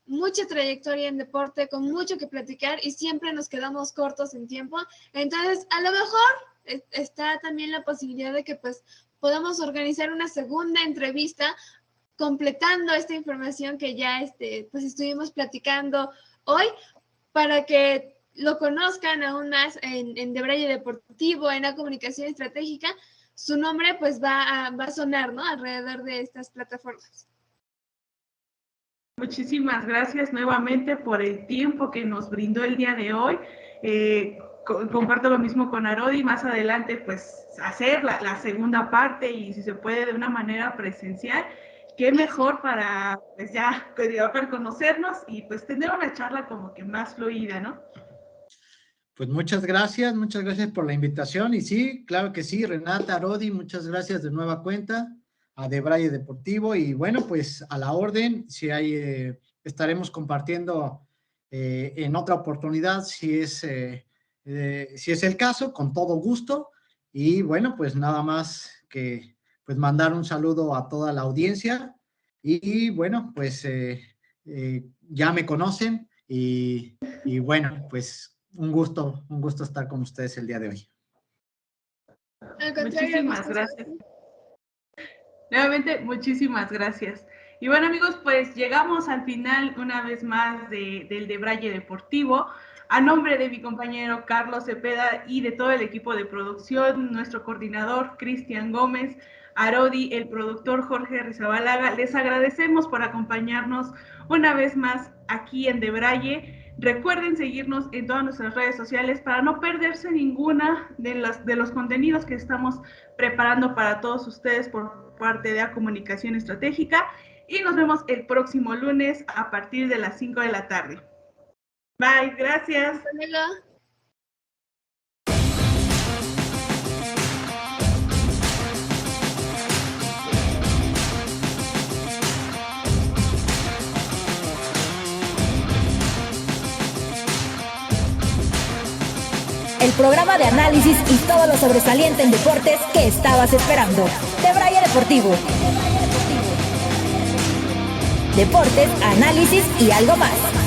Speaker 3: mucha trayectoria en deporte, con mucho que platicar y siempre nos quedamos cortos en tiempo, entonces a lo mejor está también la posibilidad de que pues podamos organizar una segunda entrevista completando esta información que ya pues estuvimos platicando hoy para que lo conozcan aún más en De Braille Deportivo, en la comunicación estratégica. Su nombre pues va a sonar, ¿no? Alrededor de estas plataformas.
Speaker 2: Muchísimas gracias nuevamente por el tiempo que nos brindó el día de hoy. Comparto lo mismo con Arodi, más adelante pues hacer la segunda parte y si se puede de una manera presencial, qué mejor para pues ya para conocernos y pues tener una charla como que más fluida, ¿no?
Speaker 4: Pues muchas gracias por la invitación y sí, claro que sí, Renata, Arodi, muchas gracias de nueva cuenta a De Braille Deportivo y bueno, pues a la orden, si hay, estaremos compartiendo en otra oportunidad si es el caso, con todo gusto y bueno, pues nada más que pues mandar un saludo a toda la audiencia y bueno, pues ya me conocen y bueno, pues un gusto estar con ustedes el día de hoy.
Speaker 3: Al contrario,
Speaker 2: muchísimas gracias. Nuevamente, muchísimas gracias. Y bueno, amigos, pues llegamos al final una vez más del De Braille Deportivo. A nombre de mi compañero Carlos Cepeda y de todo el equipo de producción, nuestro coordinador Cristian Gómez, Arodi, el productor Jorge Rizabalaga, les agradecemos por acompañarnos una vez más aquí en De Braille. Recuerden seguirnos en todas nuestras redes sociales para no perderse ninguna de los contenidos que estamos preparando para todos ustedes por parte de la Comunicación Estratégica y nos vemos el próximo lunes a partir de las 5 de la tarde. Bye, gracias.
Speaker 3: Hasta luego.
Speaker 1: El programa de análisis y todo lo sobresaliente en deportes que estabas esperando. De Braille Deportivo. Deportes, análisis y algo más.